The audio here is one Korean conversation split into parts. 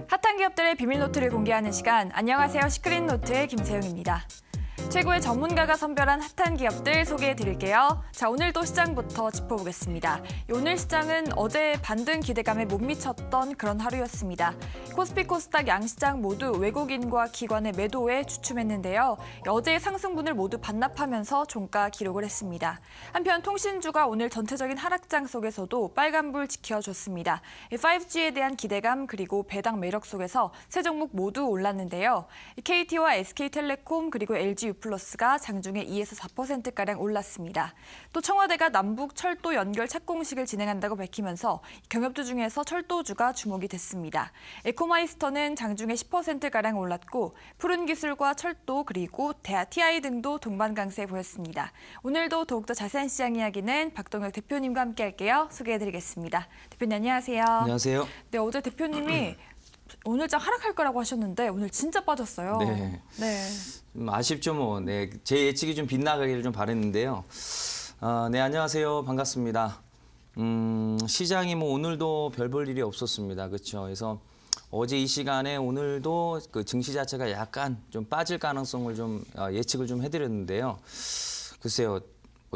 핫한 기업들의 비밀 노트를 공개하는 시간. 안녕하세요. 시크릿 노트의 김세영입니다. 최고의 전문가가 선별한 핫한 기업들 소개해드릴게요. 자, 오늘도 시장부터 짚어보겠습니다. 오늘 시장은 어제 반등 기대감에 못 미쳤던 그런 하루였습니다. 코스피, 코스닥 양시장 모두 외국인과 기관의 매도에 주춤했는데요. 어제의 상승분을 모두 반납하면서 종가 기록을 했습니다. 한편 통신주가 오늘 전체적인 하락장 속에서도 빨간불 지켜줬습니다. 5G에 대한 기대감 그리고 배당 매력 속에서 세 종목 모두 올랐는데요. KT와 SK텔레콤 그리고 LG U+가 장중에 2에서 4%가량 올랐습니다. 또 청와대가 남북 철도 연결 착공식을 진행한다고 밝히면서 경협주 중에서 철도주가 주목이 됐습니다. 에코마이스터는 장중에 10%가량 올랐고 푸른기술과 철도 그리고 TI 등도 동반 강세 보였습니다. 오늘도 더욱더 자세한 시장 이야기는 박동혁 대표님과 함께 할게요. 소개해드리겠습니다. 대표님 안녕하세요. 안녕하세요. 네, 어제 대표님이 오늘장 하락할 거라고 하셨는데 오늘 진짜 빠졌어요. 네. 네. 좀 아쉽죠 뭐. 네, 제 예측이 좀 빗나가기를 좀 바랬는데요. 네, 안녕하세요. 반갑습니다. 시장이 뭐 오늘도 별 볼 일이 없었습니다. 그렇죠. 그래서 어제 이 시간에 오늘도 그 증시 자체가 약간 좀 빠질 가능성을 좀 예측을 좀 해드렸는데요. 글쎄요.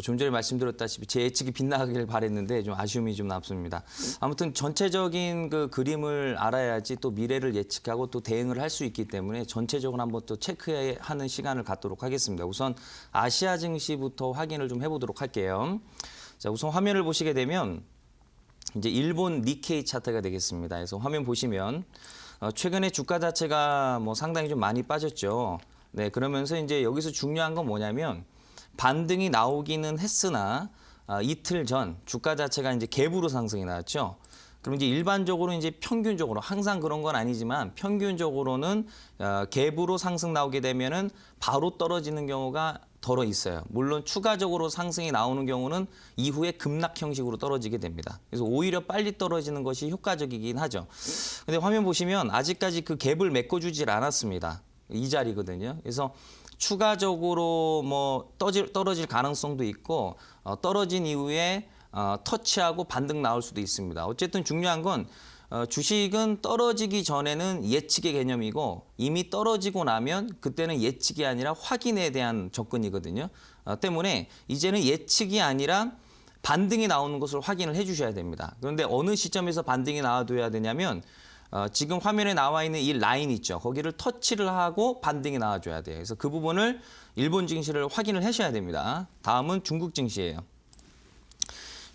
좀 전에 말씀드렸다시피 제 예측이 빗나가길 바랬는데 좀 아쉬움이 좀 남습니다. 아무튼 전체적인 그 그림을 알아야지 또 미래를 예측하고 또 대응을 할 수 있기 때문에 전체적으로 한번 또 체크하는 시간을 갖도록 하겠습니다. 우선 아시아 증시부터 확인을 좀 해보도록 할게요. 자, 우선 화면을 보시게 되면 이제 일본 니케이 차트가 되겠습니다. 그래서 화면 보시면 최근에 주가 자체가 뭐 상당히 좀 많이 빠졌죠. 네, 그러면서 이제 여기서 중요한 건 뭐냐면 반등이 나오기는 했으나 이틀 전 주가 자체가 이제 갭으로 상승이 나왔죠. 그럼 이제 일반적으로 이제 평균적으로 항상 그런 건 아니지만 평균적으로는 갭으로 상승 나오게 되면은 바로 떨어지는 경우가 덜어 있어요. 물론 추가적으로 상승이 나오는 경우는 이후에 급락 형식으로 떨어지게 됩니다. 그래서 오히려 빨리 떨어지는 것이 효과적이긴 하죠. 근데 화면 보시면 아직까지 그 갭을 메꿔주질 않았습니다. 이 자리거든요. 그래서 추가적으로 뭐 떨어질 가능성도 있고 떨어진 이후에 터치하고 반등 나올 수도 있습니다. 어쨌든 중요한 건 주식은 떨어지기 전에는 예측의 개념이고 이미 떨어지고 나면 그때는 예측이 아니라 확인에 대한 접근이거든요. 때문에 이제는 예측이 아니라 반등이 나오는 것을 확인을 해주셔야 됩니다. 그런데 어느 시점에서 반등이 나와줘야 되냐면 지금 화면에 나와 있는 이 라인 있죠. 거기를 터치를 하고 반등이 나와줘야 돼요. 그래서 그 부분을 일본 증시를 확인을 하셔야 됩니다. 다음은 중국 증시예요.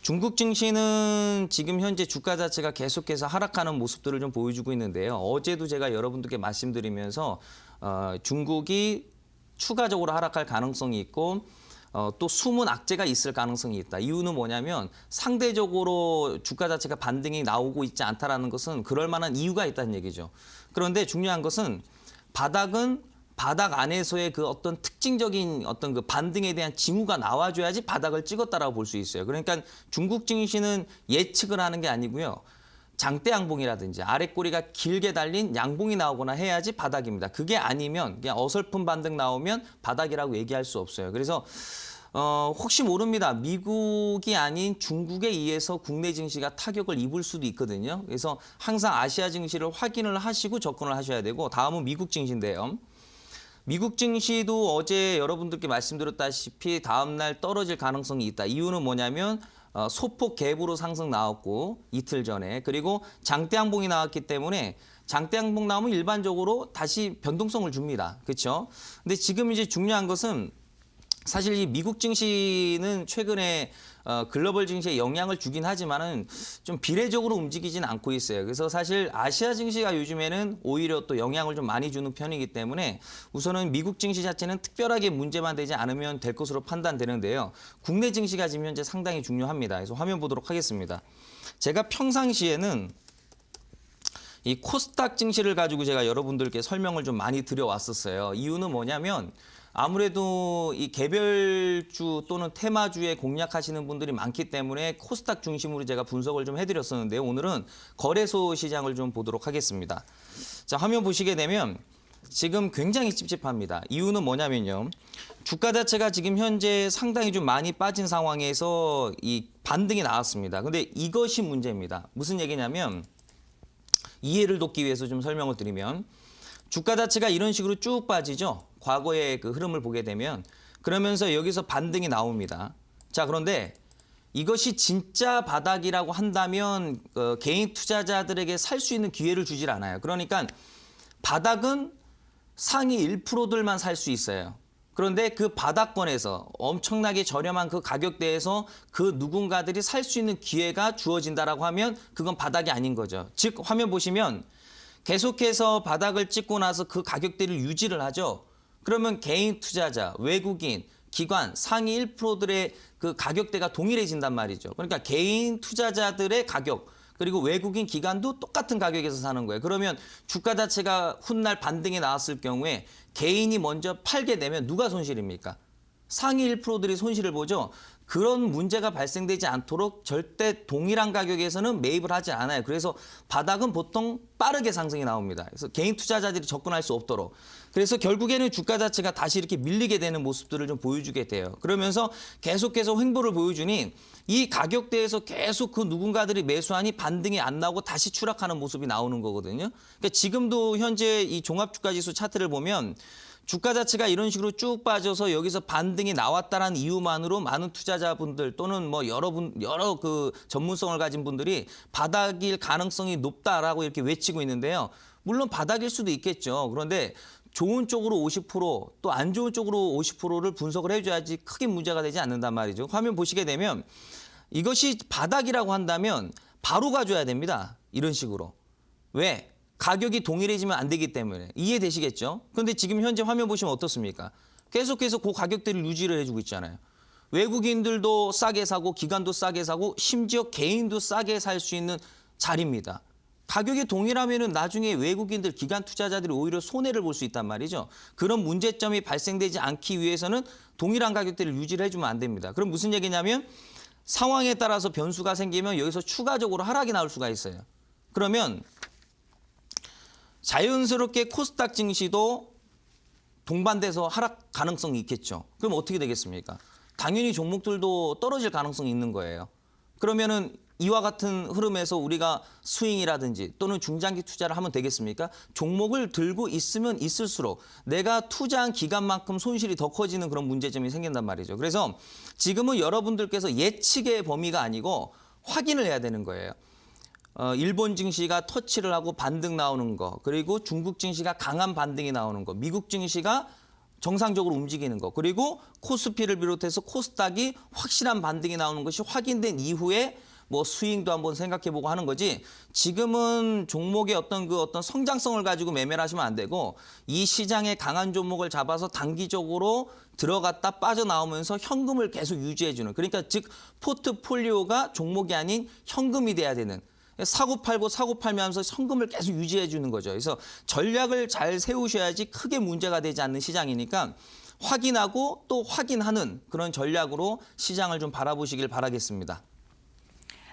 중국 증시는 지금 현재 주가 자체가 계속해서 하락하는 모습들을 좀 보여주고 있는데요. 어제도 제가 여러분들께 말씀드리면서 중국이 추가적으로 하락할 가능성이 있고 또 숨은 악재가 있을 가능성이 있다. 이유는 뭐냐면 상대적으로 주가 자체가 반등이 나오고 있지 않다라는 것은 그럴 만한 이유가 있다는 얘기죠. 그런데 중요한 것은 바닥은 바닥 안에서의 그 어떤 특징적인 어떤 그 반등에 대한 징후가 나와줘야지 바닥을 찍었다라고 볼 수 있어요. 그러니까 중국 증시는 예측을 하는 게 아니고요. 장대 양봉이라든지 아래 꼬리가 길게 달린 양봉이 나오거나 해야지 바닥입니다. 그게 아니면 그냥 어설픈 반등 나오면 바닥이라고 얘기할 수 없어요. 그래서 혹시 모릅니다. 미국이 아닌 중국에 의해서 국내 증시가 타격을 입을 수도 있거든요. 그래서 항상 아시아 증시를 확인을 하시고 접근을 하셔야 되고 다음은 미국 증시인데요. 미국 증시도 어제 여러분들께 말씀드렸다시피 다음 날 떨어질 가능성이 있다. 이유는 뭐냐면 소폭 갭으로 상승 나왔고 이틀 전에 그리고 장대 양봉이 나왔기 때문에 장대 양봉 나오면 일반적으로 다시 변동성을 줍니다. 그렇죠? 근데 지금 이제 중요한 것은 사실 이 미국 증시는 최근에 글로벌 증시에 영향을 주긴 하지만은 좀 비례적으로 움직이진 않고 있어요. 그래서 사실 아시아 증시가 요즘에는 오히려 또 영향을 좀 많이 주는 편이기 때문에 우선은 미국 증시 자체는 특별하게 문제만 되지 않으면 될 것으로 판단되는데요. 국내 증시가 지금 현재 상당히 중요합니다. 그래서 화면 보도록 하겠습니다. 제가 평상시에는 이 코스닥 증시를 가지고 제가 여러분들께 설명을 좀 많이 드려왔었어요. 이유는 뭐냐면 아무래도 이 개별주 또는 테마주에 공략하시는 분들이 많기 때문에 코스닥 중심으로 제가 분석을 좀 해드렸었는데요. 오늘은 거래소 시장을 좀 보도록 하겠습니다. 자, 화면 보시게 되면 지금 굉장히 찝찝합니다. 이유는 뭐냐면요. 주가 자체가 지금 현재 상당히 좀 많이 빠진 상황에서 이 반등이 나왔습니다. 근데 이것이 문제입니다. 무슨 얘기냐면 이해를 돕기 위해서 좀 설명을 드리면 주가 자체가 이런 식으로 쭉 빠지죠. 과거의 그 흐름을 보게 되면 그러면서 여기서 반등이 나옵니다. 자, 그런데 이것이 진짜 바닥이라고 한다면 개인 투자자들에게 살 수 있는 기회를 주질 않아요. 그러니까 바닥은 상위 1%들만 살 수 있어요. 그런데 그 바닥권에서 엄청나게 저렴한 그 가격대에서 그 누군가들이 살 수 있는 기회가 주어진다라고 하면 그건 바닥이 아닌 거죠. 즉 화면 보시면 계속해서 바닥을 찍고 나서 그 가격대를 유지를 하죠. 그러면 개인 투자자, 외국인, 기관, 상위 1%들의 그 가격대가 동일해진단 말이죠. 그러니까 개인 투자자들의 가격, 그리고 외국인 기관도 똑같은 가격에서 사는 거예요. 그러면 주가 자체가 훗날 반등이 나왔을 경우에 개인이 먼저 팔게 되면 누가 손실입니까? 상위 1%들이 손실을 보죠. 그런 문제가 발생되지 않도록 절대 동일한 가격에서는 매입을 하지 않아요. 그래서 바닥은 보통 빠르게 상승이 나옵니다. 그래서 개인 투자자들이 접근할 수 없도록. 그래서 결국에는 주가 자체가 다시 이렇게 밀리게 되는 모습들을 좀 보여주게 돼요. 그러면서 계속해서 횡보를 보여주니 이 가격대에서 계속 그 누군가들이 매수하니 반등이 안 나오고 다시 추락하는 모습이 나오는 거거든요. 그러니까 지금도 현재 이 종합주가지수 차트를 보면 주가 자체가 이런 식으로 쭉 빠져서 여기서 반등이 나왔다라는 이유만으로 많은 투자자분들 또는 뭐 여러 그 전문성을 가진 분들이 바닥일 가능성이 높다라고 이렇게 외치고 있는데요. 물론 바닥일 수도 있겠죠. 그런데 좋은 쪽으로 50%또 안 좋은 쪽으로 50%를 분석을 해줘야지 크게 문제가 되지 않는단 말이죠. 화면 보시게 되면 이것이 바닥이라고 한다면 바로 가져야 됩니다. 이런 식으로. 왜? 가격이 동일해지면 안 되기 때문에. 이해되시겠죠? 그런데 지금 현재 화면 보시면 어떻습니까? 계속해서 그 가격대를 유지를 해주고 있잖아요. 외국인들도 싸게 사고 기관도 싸게 사고 심지어 개인도 싸게 살 수 있는 자리입니다. 가격이 동일하면은 나중에 외국인들 기관 투자자들이 오히려 손해를 볼 수 있단 말이죠. 그런 문제점이 발생되지 않기 위해서는 동일한 가격대를 유지를 해주면 안 됩니다. 그럼 무슨 얘기냐면 상황에 따라서 변수가 생기면 여기서 추가적으로 하락이 나올 수가 있어요. 그러면 자연스럽게 코스닥 증시도 동반돼서 하락 가능성이 있겠죠. 그럼 어떻게 되겠습니까? 당연히 종목들도 떨어질 가능성이 있는 거예요. 그러면은 이와 같은 흐름에서 우리가 스윙이라든지 또는 중장기 투자를 하면 되겠습니까? 종목을 들고 있으면 있을수록 내가 투자한 기간만큼 손실이 더 커지는 그런 문제점이 생긴단 말이죠. 그래서 지금은 여러분들께서 예측의 범위가 아니고 확인을 해야 되는 거예요. 일본 증시가 터치를 하고 반등 나오는 거, 그리고 중국 증시가 강한 반등이 나오는 거, 미국 증시가 정상적으로 움직이는 거, 그리고 코스피를 비롯해서 코스닥이 확실한 반등이 나오는 것이 확인된 이후에 뭐 스윙도 한번 생각해보고 하는 거지. 지금은 종목의 어떤 성장성을 가지고 매매를 하시면 안 되고 이 시장의 강한 종목을 잡아서 단기적으로 들어갔다 빠져나오면서 현금을 계속 유지해주는. 그러니까 즉 포트폴리오가 종목이 아닌 현금이 돼야 되는. 사고 팔고 사고 팔면서 현금을 계속 유지해 주는 거죠. 그래서 전략을 잘 세우셔야지 크게 문제가 되지 않는 시장이니까 확인하고 또 확인하는 그런 전략으로 시장을 좀 바라보시길 바라겠습니다.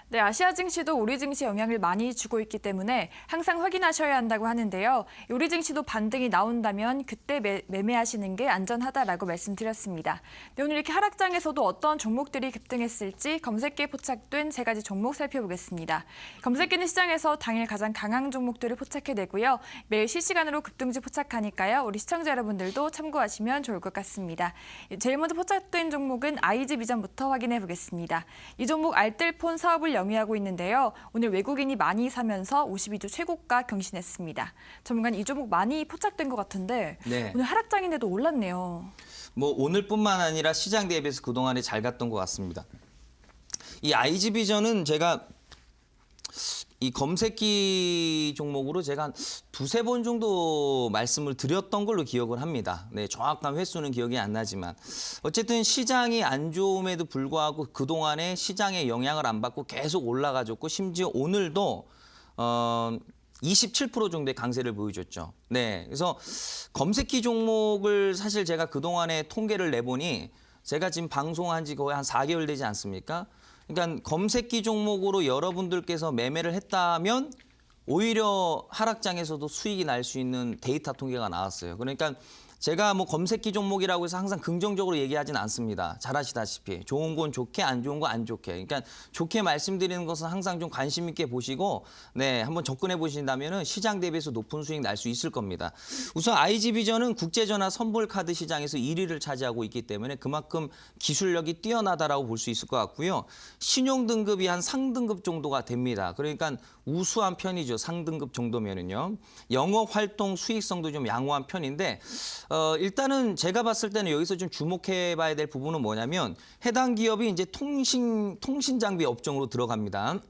네, 아시아 증시도 우리 증시에 영향을 많이 주고 있기 때문에 항상 확인하셔야 한다고 하는데요. 우리 증시도 반등이 나온다면 그때 매매하시는 게 안전하다라고 말씀드렸습니다. 네, 오늘 이렇게 하락장에서도 어떤 종목들이 급등했을지 검색기에 포착된 세 가지 종목 살펴보겠습니다. 검색기는 시장에서 당일 가장 강한 종목들을 포착해내고요. 매일 실시간으로 급등주 포착하니까요. 우리 시청자 여러분들도 참고하시면 좋을 것 같습니다. 제일 먼저 포착된 종목은 IG비전부터 확인해 보겠습니다. 이 종목 알뜰폰 사업을 영위하고 있는데요. 오늘 외국인이 많이 사면서 52주 최고가 경신했습니다. 전문가는 이 종목 많이 포착된 것 같은데 네. 오늘 하락장인데도 올랐네요. 뭐 오늘뿐만 아니라 시장 대비해서 그동안에 잘 갔던 것 같습니다. 이 IG비전은 제가 이 검색기 종목으로 제가 한 두세 번 정도 말씀을 드렸던 걸로 기억을 합니다. 네, 정확한 횟수는 기억이 안 나지만 어쨌든 시장이 안 좋음에도 불구하고 그동안에 시장의 영향을 안 받고 계속 올라가줬고 심지어 오늘도 27% 정도의 강세를 보여줬죠. 네, 그래서 검색기 종목을 사실 제가 그동안에 통계를 내보니 제가 지금 방송한 지 거의 한 4개월 되지 않습니까? 그러니까 검색기 종목으로 여러분들께서 매매를 했다면 오히려 하락장에서도 수익이 날 수 있는 데이터 통계가 나왔어요. 그러니까 제가 뭐 검색기 종목이라고 해서 항상 긍정적으로 얘기하진 않습니다. 잘 아시다시피 좋은 건 좋게, 안 좋은 건 안 좋게. 그러니까 좋게 말씀드리는 것은 항상 좀 관심 있게 보시고 한번 접근해 보신다면은 시장 대비해서 높은 수익 날 수 있을 겁니다. 우선 IG비전은 국제전화 선불카드 시장에서 1위를 차지하고 있기 때문에 그만큼 기술력이 뛰어나다라고 볼 수 있을 것 같고요. 신용 등급이 한 상등급 정도가 됩니다. 그러니까 우수한 편이죠. 상등급 정도면은요. 영업 활동 수익성도 좀 양호한 편인데 일단은 제가 봤을 때는 여기서 좀 주목해 봐야 될 부분은 뭐냐면 해당 기업이 이제 통신 장비 업종으로 들어갑니다.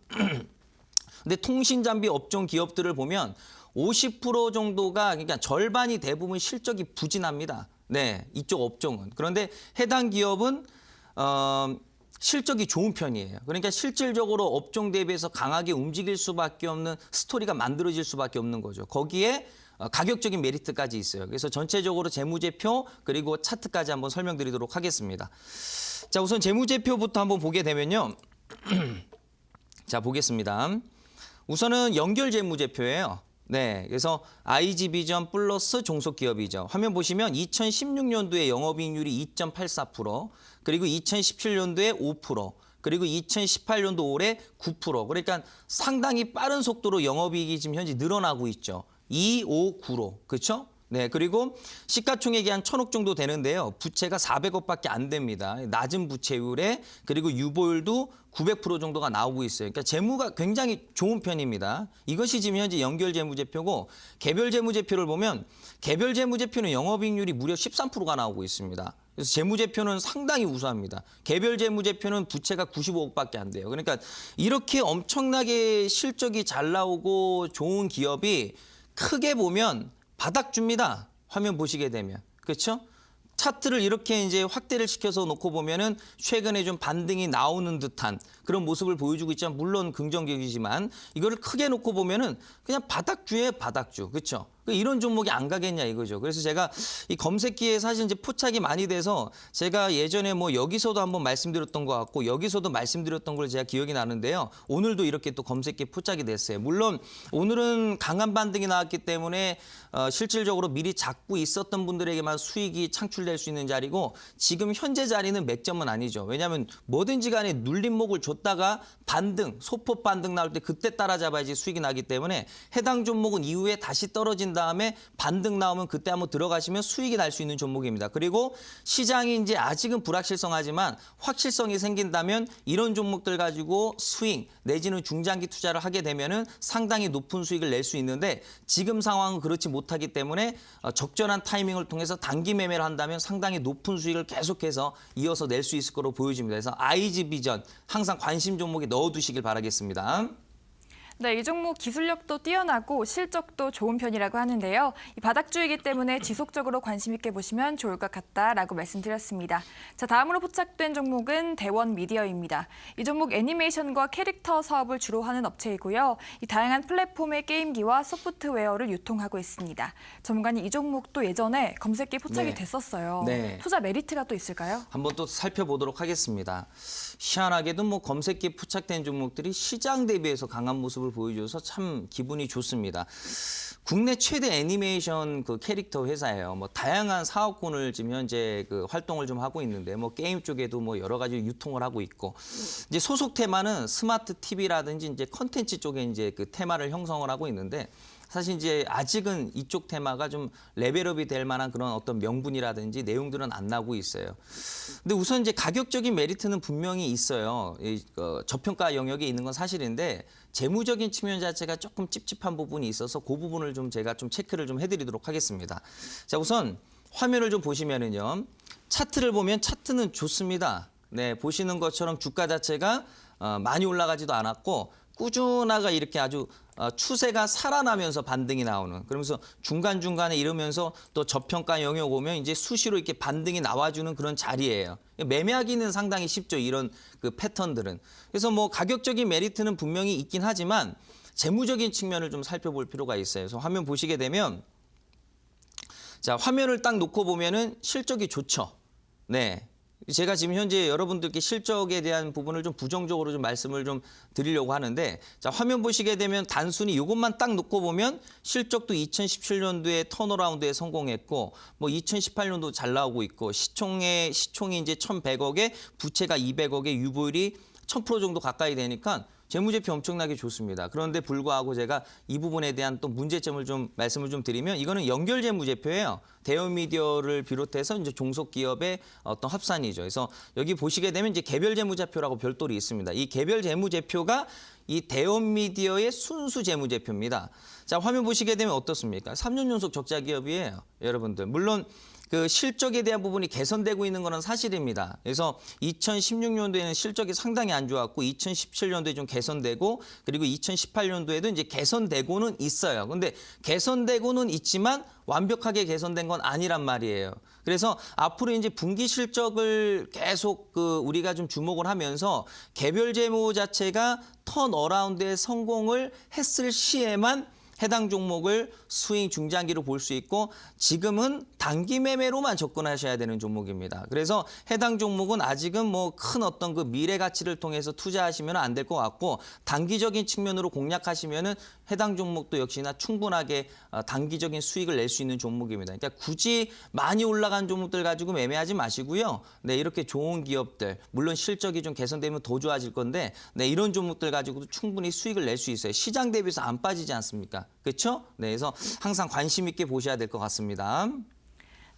근데 통신 장비 업종 기업들을 보면 50% 정도가 그러니까 절반이 대부분 실적이 부진합니다. 네, 이쪽 업종은. 그런데 해당 기업은 실적이 좋은 편이에요. 그러니까 실질적으로 업종 대비해서 강하게 움직일 수밖에 없는 스토리가 만들어질 수밖에 없는 거죠. 거기에 가격적인 메리트까지 있어요. 그래서 전체적으로 재무제표 그리고 차트까지 한번 설명드리도록 하겠습니다. 자, 우선 재무제표부터 한번 보게 되면요. 자, 보겠습니다. 우선은 연결 재무제표예요. 네, 그래서 IG비전 플러스 종속기업이죠. 화면 보시면 2016년도에 영업이익률이 2.84%, 그리고 2017년도에 5%, 그리고 2018년도 올해 9%. 그러니까 상당히 빠른 속도로 영업이익이 지금 현재 늘어나고 있죠. 2, 5, 9로. 그렇죠? 네, 그리고 시가총액이 한 1,000억 정도 되는데요. 부채가 400억밖에 안 됩니다. 낮은 부채율에 그리고 유보율도 900% 정도가 나오고 있어요. 그러니까 재무가 굉장히 좋은 편입니다. 이것이 지금 현재 연결 재무제표고 개별 재무제표를 보면 개별 재무제표는 영업이익률이 무려 13%가 나오고 있습니다. 그래서 재무제표는 상당히 우수합니다. 개별 재무제표는 부채가 95억밖에 안 돼요. 그러니까 이렇게 엄청나게 실적이 잘 나오고 좋은 기업이 크게 보면 바닥 줍니다. 화면 보시게 되면. 그렇죠? 차트를 이렇게 이제 확대를 시켜서 놓고 보면은 최근에 좀 반등이 나오는 듯한 그런 모습을 보여주고 있지만 물론 긍정적이지만 이거를 크게 놓고 보면은 그냥 바닥주에 바닥주. 그렇죠? 이런 종목이 안 가겠냐 이거죠. 그래서 제가 이 검색기에 사실 이제 포착이 많이 돼서 제가 예전에 뭐 여기서도 한번 말씀드렸던 것 같고 여기서도 말씀드렸던 걸 제가 기억이 나는데요. 오늘도 이렇게 또 검색기에 포착이 됐어요. 물론 오늘은 강한 반등이 나왔기 때문에 실질적으로 미리 잡고 있었던 분들에게만 수익이 창출될 수 있는 자리고 지금 현재 자리는 맥점은 아니죠. 왜냐하면 뭐든지 간에 눌림목을 줬다가 반등, 소폭 반등 나올 때 그때 따라잡아야지 수익이 나기 때문에 해당 종목은 이후에 다시 떨어진 다음에 반등 나오면 그때 한번 들어가시면 수익이 날 수 있는 종목입니다. 그리고 시장이 이제 아직은 불확실성하지만 확실성이 생긴다면 이런 종목들 가지고 스윙 내지는 중장기 투자를 하게 되면은 상당히 높은 수익을 낼 수 있는데 지금 상황은 그렇지 못하기 때문에 적절한 타이밍을 통해서 단기 매매를 한다면 상당히 높은 수익을 계속해서 이어서 낼 수 있을 거로 보여집니다. 그래서 IG비전 항상 관심 종목에 넣어두시길 바라겠습니다. 네, 이 종목 기술력도 뛰어나고 실적도 좋은 편이라고 하는데요. 이 바닥주이기 때문에 지속적으로 관심 있게 보시면 좋을 것 같다라고 말씀드렸습니다. 자, 다음으로 포착된 종목은 대원미디어입니다. 이 종목 애니메이션과 캐릭터 사업을 주로 하는 업체이고요. 이 다양한 플랫폼의 게임기와 소프트웨어를 유통하고 있습니다. 전문가님, 이 종목도 예전에 검색기에 포착이 됐었어요. 네. 투자 메리트가 또 있을까요? 한번 또 살펴보도록 하겠습니다. 희한하게도 뭐 검색기에 포착된 종목들이 시장 대비해서 강한 모습을 보여줘서 참 기분이 좋습니다. 국내 최대 애니메이션 그 캐릭터 회사예요. 뭐 다양한 사업군을 지금 현재 그 활동을 좀 하고 있는데 뭐 게임 쪽에도 뭐 여러 가지 유통을 하고 있고 이제 소속 테마는 스마트 TV라든지 이제 컨텐츠 쪽에 이제 그 테마를 형성을 하고 있는데 사실 이제 아직은 이쪽 테마가 좀 레벨업이 될 만한 그런 어떤 명분이라든지 내용들은 안 나오고 있어요. 근데 우선 이제 가격적인 메리트는 분명히 있어요. 저평가 영역에 있는 건 사실인데 재무적인 측면 자체가 조금 찝찝한 부분이 있어서 그 부분을 좀 제가 좀 체크를 좀 해드리도록 하겠습니다. 자, 우선 화면을 좀 보시면은요. 차트를 보면 차트는 좋습니다. 네, 보시는 것처럼 주가 자체가 많이 올라가지도 않았고 꾸준하게 이렇게 아주 추세가 살아나면서 반등이 나오는 그러면서 중간중간에 이러면서 또 저평가 영역 오면 이제 수시로 이렇게 반등이 나와주는 그런 자리예요. 매매하기는 상당히 쉽죠. 이런 그 패턴들은. 그래서 뭐 가격적인 메리트는 분명히 있긴 하지만 재무적인 측면을 좀 살펴볼 필요가 있어요. 그래서 화면 보시게 되면 자, 화면을 딱 놓고 보면은 실적이 좋죠. 네. 제가 지금 현재 여러분들께 실적에 대한 부분을 좀 부정적으로 좀 말씀을 좀 드리려고 하는데, 자, 화면 보시게 되면 단순히 이것만 딱 놓고 보면 실적도 2017년도에 턴어라운드에 성공했고, 뭐 2018년도 잘 나오고 있고, 시총이 이제 1,100억에 부채가 200억에 유보율이 1000% 정도 가까이 되니까 재무제표 엄청나게 좋습니다. 그런데 불구하고 제가 이 부분에 대한 또 문제점을 좀 말씀을 좀 드리면, 이거는 연결 재무제표예요. 대형 미디어를 비롯해서 이제 종속 기업의 어떤 합산이죠. 그래서 여기 보시게 되면 이제 개별 재무제표라고 별도로 있습니다. 이 개별 재무제표가 이 대형 미디어의 순수 재무제표입니다. 자, 화면 보시게 되면 어떻습니까? 3년 연속 적자 기업이에요, 여러분들. 물론 그 실적에 대한 부분이 개선되고 있는 것은 사실입니다. 그래서 2016년도에는 실적이 상당히 안 좋았고 2017년도에 좀 개선되고 그리고 2018년도에도 이제 개선되고는 있어요. 근데 개선되고는 있지만 완벽하게 개선된 건 아니란 말이에요. 그래서 앞으로 이제 분기 실적을 계속 우리가 좀 주목을 하면서 개별 재무 자체가 턴어라운드의 성공을 했을 시에만 해당 종목을 스윙 중장기로 볼 수 있고, 지금은 단기 매매로만 접근하셔야 되는 종목입니다. 그래서 해당 종목은 아직은 뭐 큰 어떤 그 미래 가치를 통해서 투자하시면 안 될 것 같고, 단기적인 측면으로 공략하시면은 해당 종목도 역시나 충분하게 단기적인 수익을 낼 수 있는 종목입니다. 그러니까 굳이 많이 올라간 종목들 가지고 매매하지 마시고요. 네, 이렇게 좋은 기업들, 물론 실적이 좀 개선되면 더 좋아질 건데, 네, 이런 종목들 가지고도 충분히 수익을 낼 수 있어요. 시장 대비해서 안 빠지지 않습니까? 그렇죠? 네, 그래서 항상 관심 있게 보셔야 될 것 같습니다.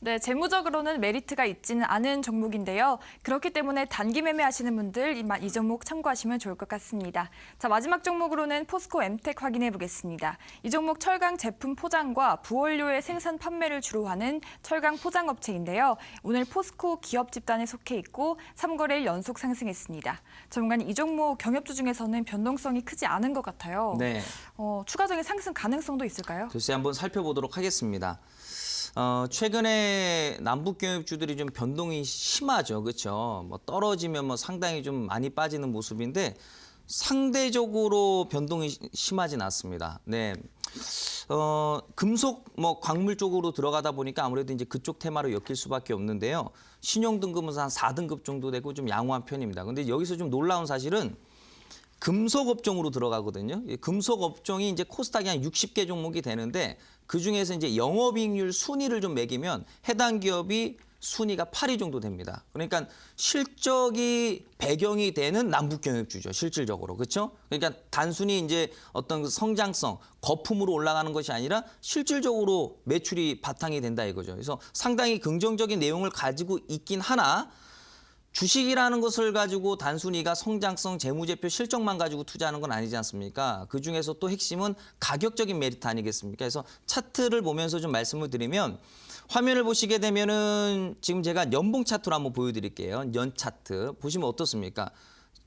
네, 재무적으로는 메리트가 있지는 않은 종목인데요. 그렇기 때문에 단기 매매하시는 분들 이 종목 참고하시면 좋을 것 같습니다. 자, 마지막 종목으로는 포스코 엠텍 확인해 보겠습니다. 이 종목 철강 제품 포장과 부원료의 생산 판매를 주로 하는 철강 포장업체인데요. 오늘 포스코 기업 집단에 속해 있고 3거래일 연속 상승했습니다. 전문가님, 이 종목 경협주 중에서는 변동성이 크지 않은 것 같아요. 네. 추가적인 상승 가능성도 있을까요? 글쎄 한번 살펴보도록 하겠습니다. 최근에 남북 경협주들이 좀 변동이 심하죠, 그렇죠? 뭐 떨어지면 뭐 상당히 좀 많이 빠지는 모습인데 상대적으로 변동이 심하진 않습니다. 네, 금속 뭐 광물 쪽으로 들어가다 보니까 아무래도 이제 그쪽 테마로 엮일 수밖에 없는데요. 신용 등급은 한 4등급 정도 되고 좀 양호한 편입니다. 근데 여기서 좀 놀라운 사실은 금속 업종으로 들어가거든요. 금속 업종이 이제 코스닥이 한 60개 종목이 되는데 그 중에서 이제 영업이익률 순위를 좀 매기면 해당 기업이 순위가 8위 정도 됩니다. 그러니까 실적이 배경이 되는 남북경협주죠, 실질적으로. 그렇죠? 그러니까 단순히 이제 어떤 그 성장성, 거품으로 올라가는 것이 아니라 실질적으로 매출이 바탕이 된다 이거죠. 그래서 상당히 긍정적인 내용을 가지고 있긴 하나, 주식이라는 것을 가지고 단순히가 성장성, 재무제표, 실적만 가지고 투자하는 건 아니지 않습니까? 그중에서 또 핵심은 가격적인 메리트 아니겠습니까? 그래서 차트를 보면서 좀 말씀을 드리면, 화면을 보시게 되면은 지금 제가 연봉 차트로 한번 보여드릴게요. 연 차트 보시면 어떻습니까?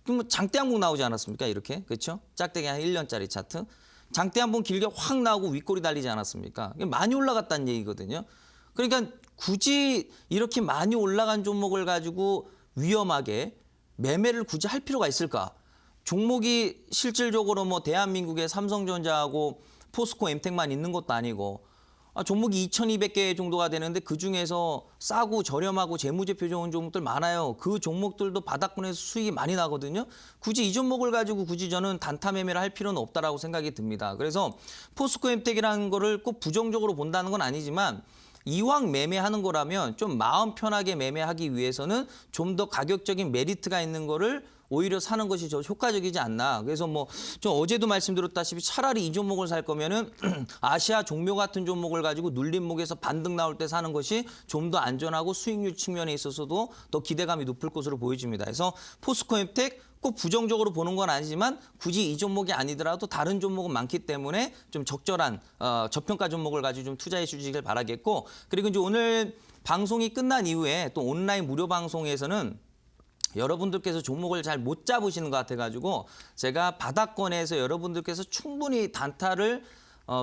그럼 장대 한봉 나오지 않았습니까? 이렇게, 그렇죠? 짝대기 한 1년짜리 차트. 장대 한봉 길게 확 나오고 윗골이 달리지 않았습니까? 많이 올라갔다는 얘기거든요. 그러니까 굳이 이렇게 많이 올라간 종목을 가지고 위험하게 매매를 굳이 할 필요가 있을까? 종목이 실질적으로 뭐 대한민국의 삼성전자하고 포스코 엠텍만 있는 것도 아니고, 종목이 2,200개 정도가 되는데 그중에서 싸고 저렴하고 재무제표 좋은 종목들 많아요. 그 종목들도 바닥권에서 수익이 많이 나거든요. 굳이 이 종목을 가지고 굳이 저는 단타 매매를 할 필요는 없다라고 생각이 듭니다. 그래서 포스코 엠텍이라는 거를 꼭 부정적으로 본다는 건 아니지만, 이왕 매매하는 거라면 좀 마음 편하게 매매하기 위해서는 좀 더 가격적인 메리트가 있는 거를 오히려 사는 것이 더 효과적이지 않나. 그래서 뭐 저 어제도 말씀드렸다시피 차라리 이 종목을 살 거면은 아시아 종묘 같은 종목을 가지고 눌림목에서 반등 나올 때 사는 것이 좀 더 안전하고 수익률 측면에 있어서도 더 기대감이 높을 것으로 보여집니다. 그래서 포스코 엠텍 꼭 부정적으로 보는 건 아니지만 굳이 이 종목이 아니더라도 다른 종목은 많기 때문에 좀 적절한 저평가 종목을 가지고 좀 투자해 주시길 바라겠고, 그리고 이제 오늘 방송이 끝난 이후에 또 온라인 무료 방송에서는 여러분들께서 종목을 잘 못 잡으시는 것 같아가지고 제가 바닥권에서 여러분들께서 충분히 단타를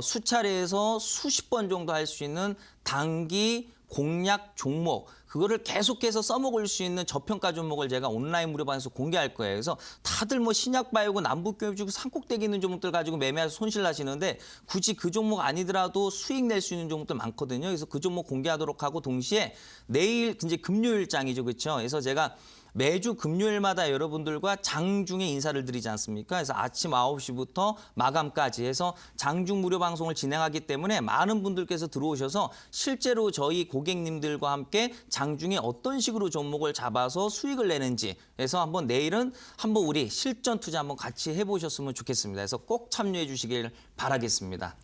수차례에서 수십 번 정도 할 수 있는 단기 공략 종목 그거를 계속해서 써먹을 수 있는 저평가 종목을 제가 온라인 무료방에서 공개할 거예요. 그래서 다들 뭐 신약 바이오고 남북교육 주고 산꼭대기 있는 종목들 가지고 매매해서 손실 나시는데 굳이 그 종목 아니더라도 수익 낼 수 있는 종목들 많거든요. 그래서 그 종목 공개하도록 하고 동시에 내일 이제 금요일장이죠. 그렇죠? 그래서 제가 매주 금요일마다 여러분들과 장중에 인사를 드리지 않습니까? 그래서 아침 9시부터 마감까지 해서 장중 무료 방송을 진행하기 때문에 많은 분들께서 들어오셔서 실제로 저희 고객님들과 함께 장중에 어떤 식으로 종목을 잡아서 수익을 내는지 해서 한번 내일은 한번 우리 실전 투자 한번 같이 해보셨으면 좋겠습니다. 그래서 꼭 참여해 주시길 바라겠습니다.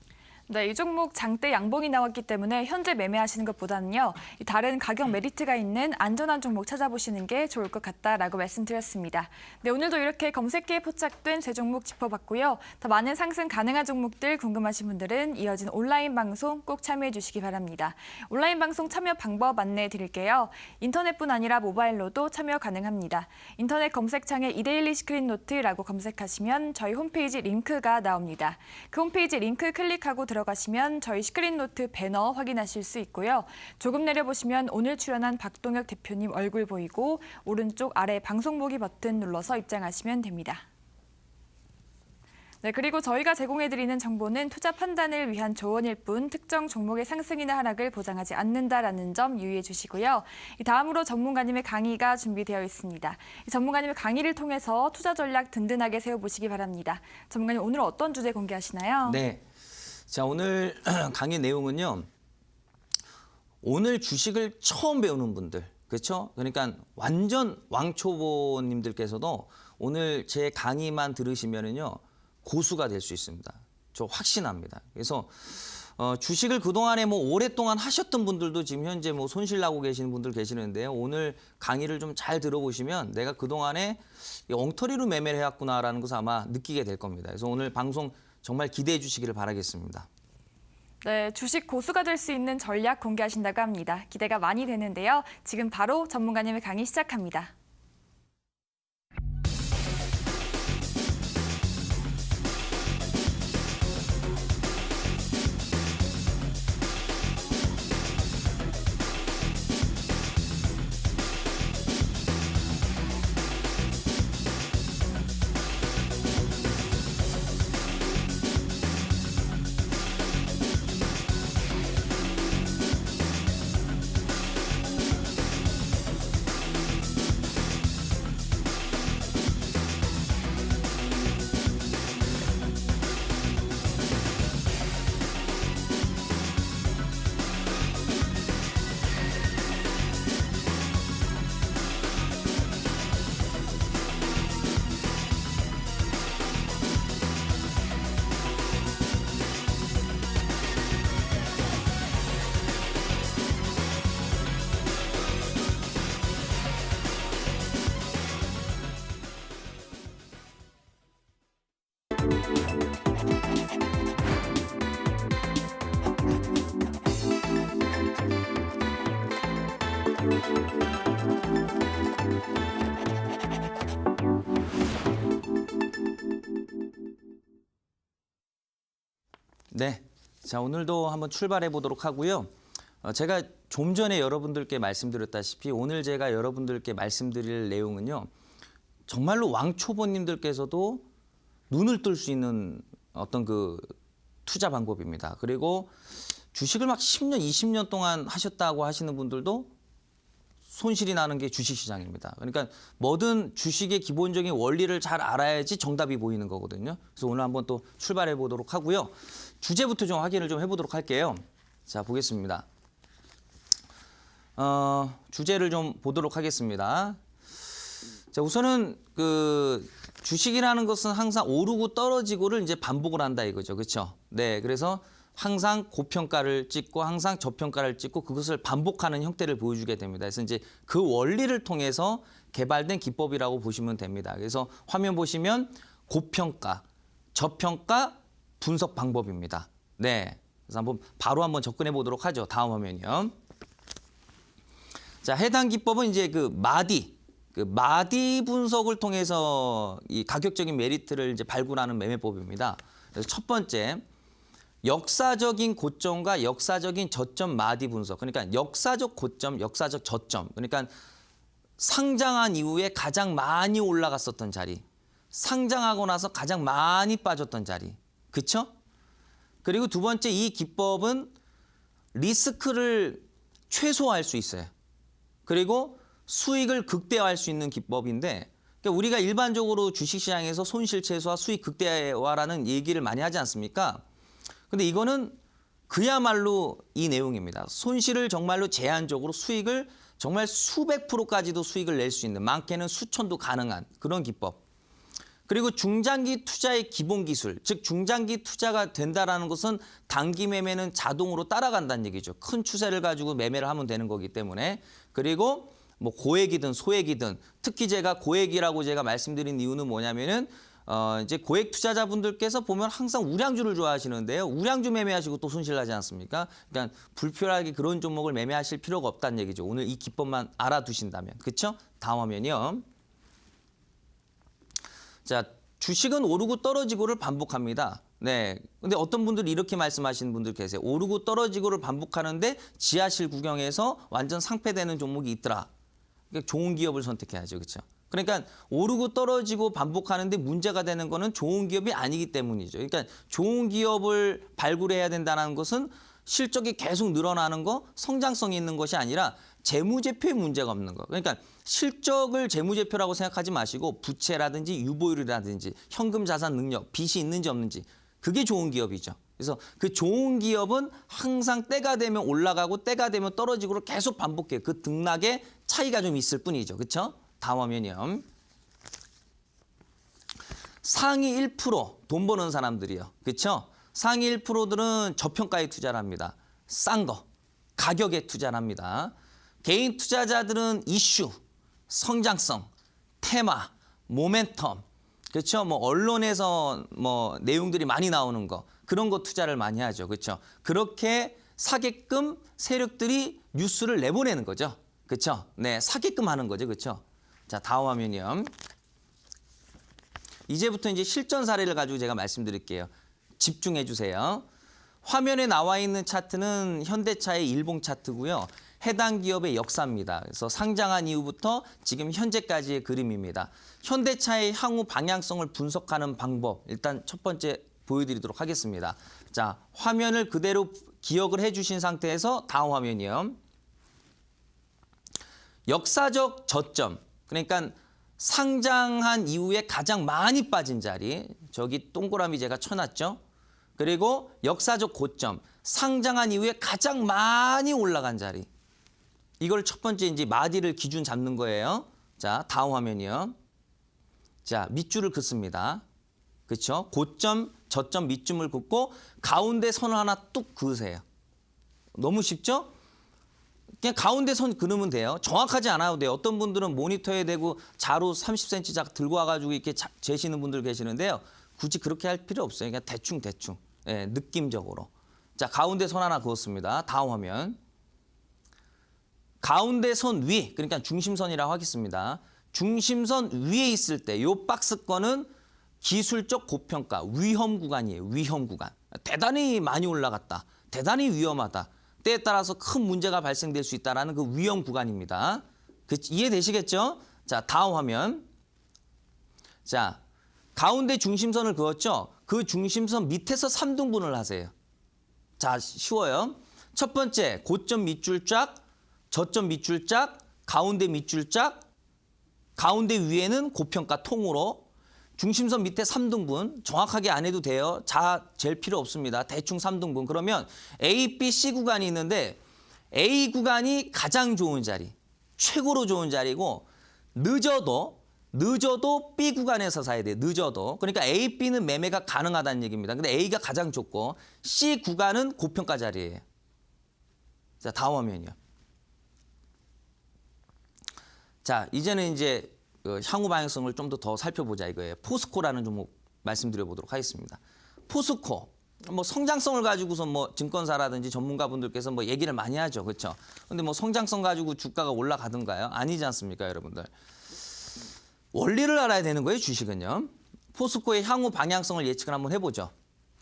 네, 이 종목 장대 양봉이 나왔기 때문에 현재 매매하시는 것보다는요. 다른 가격 메리트가 있는 안전한 종목 찾아보시는 게 좋을 것 같다라고 말씀드렸습니다. 네, 오늘도 이렇게 검색기에 포착된 세 종목 짚어봤고요. 더 많은 상승 가능한 종목들 궁금하신 분들은 이어진 온라인 방송 꼭 참여해 주시기 바랍니다. 온라인 방송 참여 방법 안내해 드릴게요. 인터넷뿐 아니라 모바일로도 참여 가능합니다. 인터넷 검색창에 이데일리 스크린노트라고 검색하시면 저희 홈페이지 링크가 나옵니다. 그 홈페이지 링크 클릭하고 들어가시면 저희 스크린노트 배너 확인하실 수 있고요. 조금 내려보시면 오늘 출연한 박동혁 대표님 얼굴 보이고 오른쪽 아래 방송 보기 버튼 눌러서 입장하시면 됩니다. 네, 그리고 저희가 제공해드리는 정보는 투자 판단을 위한 조언일 뿐 특정 종목의 상승이나 하락을 보장하지 않는다라는 점 유의해 주시고요. 다음으로 전문가님의 강의가 준비되어 있습니다. 전문가님의 강의를 통해서 투자 전략 든든하게 세워보시기 바랍니다. 전문가님, 오늘 어떤 주제 공개하시나요? 네. 자, 오늘 강의 내용은요. 오늘 주식을 처음 배우는 분들, 그렇죠? 그러니까 완전 왕초보님들께서도 오늘 제 강의만 들으시면은요. 고수가 될 수 있습니다. 저 확신합니다. 그래서 주식을 그동안에 뭐 오랫동안 하셨던 분들도 지금 현재 뭐 손실 나고 계시는 분들 계시는데요. 오늘 강의를 좀 잘 들어보시면 내가 그동안에 엉터리로 매매를 해왔구나라는 것을 아마 느끼게 될 겁니다. 그래서 오늘 방송 정말 기대해 주시기를 바라겠습니다. 네, 주식 고수가 될 수 있는 전략 공개하신다고 합니다. 기대가 많이 되는데요. 지금 바로 전문가님의 강의 시작합니다. 네, 자 오늘도 한번 출발해 보도록 하고요. 제가 좀 전에 여러분들께 말씀드렸다시피 오늘 제가 여러분들께 말씀드릴 내용은요. 정말로 왕초보님들께서도 눈을 뜰 수 있는 어떤 그 투자 방법입니다. 그리고 주식을 막 10년, 20년 동안 하셨다고 하시는 분들도 손실이 나는 게 주식시장입니다. 그러니까 뭐든 주식의 기본적인 원리를 잘 알아야지 정답이 보이는 거거든요. 그래서 오늘 한번 또 출발해 보도록 하고요. 주제부터 좀 확인을 좀 해보도록 할게요. 자, 보겠습니다. 주제를 좀 보도록 하겠습니다. 자, 우선은 그 주식이라는 것은 항상 오르고 떨어지고를 이제 반복을 한다 이거죠. 그렇죠? 네, 그래서 항상 고평가를 찍고 항상 저평가를 찍고 그것을 반복하는 형태를 보여주게 됩니다. 그래서 이제 그 원리를 통해서 개발된 기법이라고 보시면 됩니다. 그래서 화면 보시면 고평가, 저평가 분석 방법입니다. 네, 그래서 바로 한번 접근해 보도록 하죠. 다음 화면이요. 자, 해당 기법은 이제 그 마디 분석을 통해서 이 가격적인 메리트를 이제 발굴하는 매매법입니다. 그래서 첫 번째, 역사적인 고점과 역사적인 저점 마디 분석. 그러니까 역사적 고점, 역사적 저점. 그러니까 상장한 이후에 가장 많이 올라갔었던 자리. 상장하고 나서 가장 많이 빠졌던 자리. 그렇죠? 그리고 두 번째 이 기법은 리스크를 최소화할 수 있어요. 그리고 수익을 극대화할 수 있는 기법인데 그러니까 우리가 일반적으로 주식시장에서 손실 최소화, 수익 극대화라는 얘기를 많이 하지 않습니까? 근데 이거는 그야말로 이 내용입니다. 손실을 정말로 제한적으로 수익을 정말 수백 프로까지도 수익을 낼 수 있는, 많게는 수천도 가능한 그런 기법. 그리고 중장기 투자의 기본 기술, 즉 중장기 투자가 된다라는 것은 단기 매매는 자동으로 따라간다는 얘기죠. 큰 추세를 가지고 매매를 하면 되는 거기 때문에. 그리고 뭐 고액이든 소액이든, 특히 제가 고액이라고 제가 말씀드린 이유는 뭐냐면은 이제 고액 투자자분들께서 보면 항상 우량주를 좋아하시는데요. 우량주 매매하시고 또 손실 나지 않습니까? 그러니까 불필요하게 그런 종목을 매매하실 필요가 없다는 얘기죠. 오늘 이 기법만 알아두신다면. 그렇죠? 다음 화면이요. 자, 주식은 오르고 떨어지고를 반복합니다. 네. 근데 어떤 분들이 이렇게 말씀하시는 분들 계세요. 오르고 떨어지고를 반복하는데 지하실 구경에서 완전 상폐되는 종목이 있더라. 그러니까 좋은 기업을 선택해야죠. 그렇죠? 그러니까 오르고 떨어지고 반복하는데 문제가 되는 거는 좋은 기업이 아니기 때문이죠. 그러니까 좋은 기업을 발굴해야 된다는 것은 실적이 계속 늘어나는 거, 성장성이 있는 것이 아니라 재무제표에 문제가 없는 거. 그러니까 실적을 재무제표라고 생각하지 마시고 부채라든지 유보율이라든지 현금 자산 능력, 빚이 있는지 없는지 그게 좋은 기업이죠. 그래서 그 좋은 기업은 항상 때가 되면 올라가고 때가 되면 떨어지고를 계속 반복해요. 그 등락에 차이가 좀 있을 뿐이죠. 그렇죠? 다음 화면이요. 상위 1% 돈 버는 사람들이요. 그렇죠? 상위 1%들은 저평가에 투자를 합니다. 싼 거, 가격에 투자를 합니다. 개인 투자자들은 이슈, 성장성, 테마, 모멘텀, 그렇죠? 뭐 언론에서 뭐 내용들이 많이 나오는 거 그런 거 투자를 많이 하죠. 그렇죠? 그렇게 사게끔 세력들이 뉴스를 내보내는 거죠. 그렇죠? 네, 사게끔 하는 거죠. 그렇죠? 자, 다음 화면이요. 이제부터 이제 실전 사례를 가지고 제가 말씀드릴게요. 집중해 주세요. 화면에 나와 있는 차트는 현대차의 일봉 차트고요. 해당 기업의 역사입니다. 그래서 상장한 이후부터 지금 현재까지의 그림입니다. 현대차의 향후 방향성을 분석하는 방법 일단 첫 번째 보여드리도록 하겠습니다. 자, 화면을 그대로 기억을 해주신 상태에서 다음 화면이요. 역사적 저점, 그러니까 상장한 이후에 가장 많이 빠진 자리, 저기 동그라미 제가 쳐놨죠. 그리고 역사적 고점, 상장한 이후에 가장 많이 올라간 자리. 이걸 첫 번째 이제 마디를 기준 잡는 거예요. 자, 다음 화면이요. 자, 밑줄을 긋습니다. 그렇죠? 고점, 저점 밑줄을 긋고 가운데 선을 하나 뚝 그으세요. 너무 쉽죠? 그냥 가운데 선 그으면 돼요. 정확하지 않아도 돼요. 어떤 분들은 모니터에 대고 자루 30cm 작 들고 와가지고 이렇게 재시는 분들 계시는데요. 굳이 그렇게 할 필요 없어요. 그냥 대충. 예, 느낌적으로. 자, 가운데 선 하나 그었습니다. 다음 화면. 가운데 선 위, 그러니까 중심선이라고 하겠습니다. 중심선 위에 있을 때 이 박스권은 기술적 고평가, 위험 구간이에요. 위험 구간. 대단히 많이 올라갔다. 대단히 위험하다. 때에 따라서 큰 문제가 발생될 수 있다는 그 위험 구간입니다. 이해되시겠죠? 자, 다음 화면. 자, 가운데 중심선을 그었죠? 그 중심선 밑에서 3등분을 하세요. 자, 쉬워요. 첫 번째, 고점 밑줄 쫙, 저점 밑줄 쫙, 가운데 밑줄 쫙, 가운데 위에는 고평가 통으로, 중심선 밑에 3등분, 정확하게 안 해도 돼요. 잴 필요 없습니다. 대충 3등분. 그러면 A, B, C 구간이 있는데 A 구간이 가장 좋은 자리, 최고로 좋은 자리고 늦어도 B 구간에서 사야 돼요. 늦어도. 그러니까 A, B는 매매가 가능하다는 얘기입니다. 근데 A가 가장 좋고 C 구간은 고평가 자리예요. 자, 다음 화면이요. 자, 이제는 이제 향후 방향성을 좀 더 살펴보자 이거예요. 포스코라는 종목 말씀드려보도록 하겠습니다. 포스코, 뭐 성장성을 가지고서 뭐 증권사라든지 전문가분들께서 뭐 얘기를 많이 하죠, 그렇죠? 근데 뭐 성장성 가지고 주가가 올라가던가요? 아니지 않습니까, 여러분들? 원리를 알아야 되는 거예요, 주식은요. 포스코의 향후 방향성을 예측을 한번 해보죠.